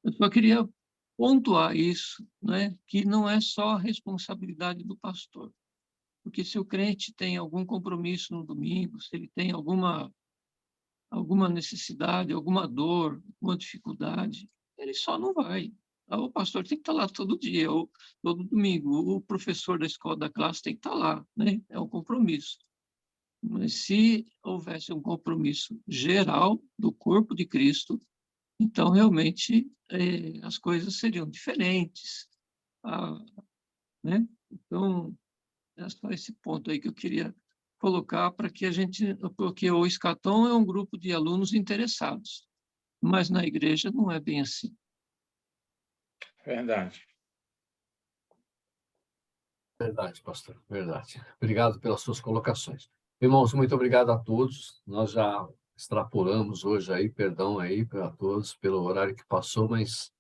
eu só queria pontuar isso, né, que não é só a responsabilidade do pastor, porque se o crente tem algum compromisso no domingo, se ele tem alguma alguma necessidade, alguma dor, alguma dificuldade, ele só não vai. O pastor tem que estar lá todo dia, ou todo domingo. O professor da escola, da classe, tem que estar lá, né? É um compromisso. Mas se houvesse um compromisso geral do corpo de Cristo, então realmente as coisas seriam diferentes, né? Então, é só esse ponto aí que eu queria colocar para que a gente, porque o Escatom é um grupo de alunos interessados, mas na igreja não é bem assim. Verdade. Verdade, pastor, verdade. Obrigado pelas suas colocações. Irmãos, muito obrigado a todos. Nós já extrapolamos hoje aí, perdão aí para todos pelo horário que passou, mas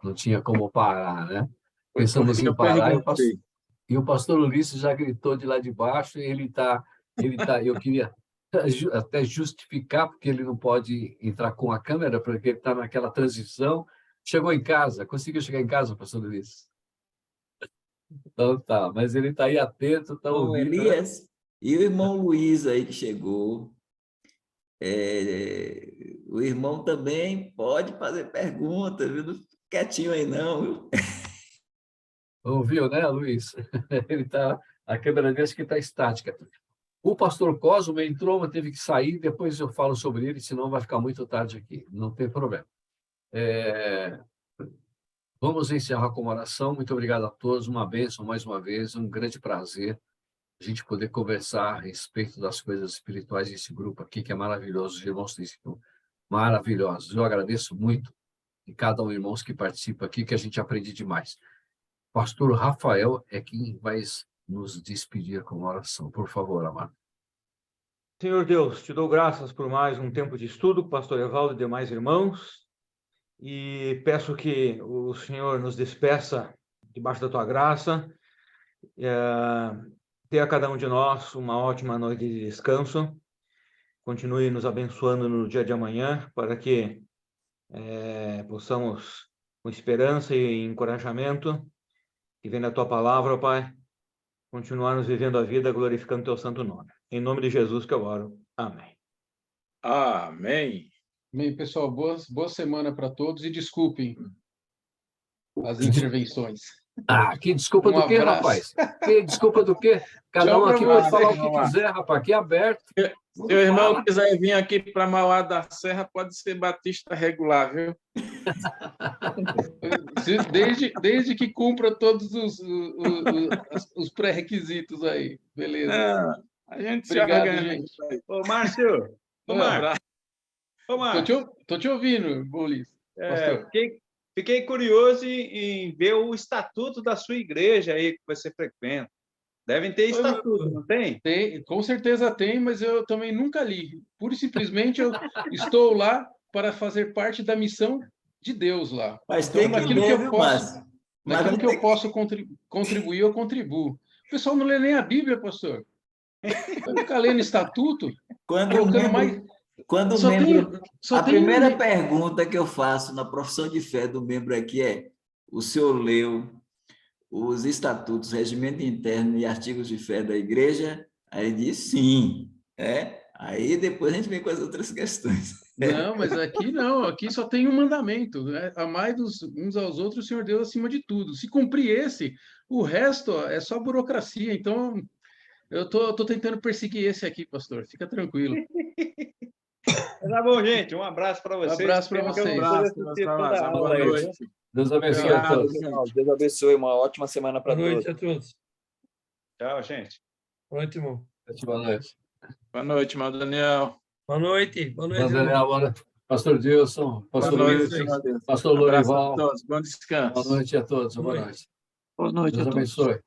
não tinha como parar, né? Pensamos em parar e o pastor Ulisses já gritou de lá de baixo, e eu queria até justificar, porque ele não pode entrar com a câmera, porque ele está naquela transição. Chegou em casa, conseguiu chegar em casa, pastor Ulisses? Então tá, mas ele está aí atento, está Ô, ouvindo. Elias, e o irmão Luiz aí que chegou, o irmão também pode fazer perguntas, viu? Não fica quietinho aí não, viu? Ouviu, né, Luiz? A câmera dele acho que está estática. O pastor Cosmo entrou, mas teve que sair, depois eu falo sobre ele, senão vai ficar muito tarde aqui, não tem problema. Vamos encerrar com uma oração. Muito obrigado a todos, uma bênção mais uma vez, um grande prazer a gente poder conversar a respeito das coisas espirituais desse grupo aqui, que é maravilhoso, os irmãos têm sido maravilhosos. Eu agradeço muito de cada um dos irmãos que participa aqui, que a gente aprende demais. Pastor Rafael é quem vai nos despedir com uma oração. Por favor, amado. Senhor Deus, te dou graças por mais um tempo de estudo, pastor Evaldo e demais irmãos, e peço que o Senhor nos despeça debaixo da tua graça, dê a cada um de nós uma ótima noite de descanso, continue nos abençoando no dia de amanhã, para que possamos, com esperança e encorajamento, que vem da tua palavra, ó Pai, continuarmos vivendo a vida glorificando teu santo nome. Em nome de Jesus que eu oro. Amém. Amém. Bem, pessoal, boa semana para todos e desculpem as intervenções. Que desculpa do quê, rapaz? Que desculpa do quê? Cada um aqui pode falar o que quiser, rapaz, aqui é aberto. Se o irmão quiser vir aqui para Mauá da Serra, pode ser batista regular, viu? Desde que cumpra todos os pré-requisitos aí, beleza? A gente Obrigado, se gente. Ô, Márcio! Ô, Márcio! Ô, Márcio! Tô te ouvindo, Bolis. Fiquei curioso em ver o estatuto da sua igreja aí que você frequenta. Devem ter estatuto, não tem? Tem, com certeza tem, mas eu também nunca li. Pura e simplesmente eu estou lá para fazer parte da missão de Deus lá. Mas então, tem que ler, viu, Márcio? Naquilo que eu posso contribuir, eu contribuo. O pessoal não lê nem a Bíblia, pastor. Vai ficar lendo estatuto, colocando mais... A primeira pergunta que eu faço na profissão de fé do membro aqui é: o senhor leu os estatutos, regimento interno e artigos de fé da igreja? Aí ele diz sim. Aí depois a gente vem com as outras questões. Não, mas aqui não, aqui só tem um mandamento, né? Amai uns aos outros o Senhor Deus acima de tudo. Se cumprir esse, o resto é só burocracia. Então, eu tô tentando perseguir esse aqui, pastor. Fica tranquilo. Tá bom, gente. Um abraço para vocês. Um abraço para vocês. Boa noite. Deus abençoe a todos. Deus abençoe. Uma ótima semana para todos. Boa noite a todos. Tchau, gente. Boa noite, irmão. Boa noite. Boa noite, irmão Daniel. Boa noite. Boa noite, Daniel, boa noite. Pastor Dilson, Pastor Luiz, Pastor Lorival. Bom descanso. Boa noite a todos. Boa noite. Boa noite Deus a todos. abençoe.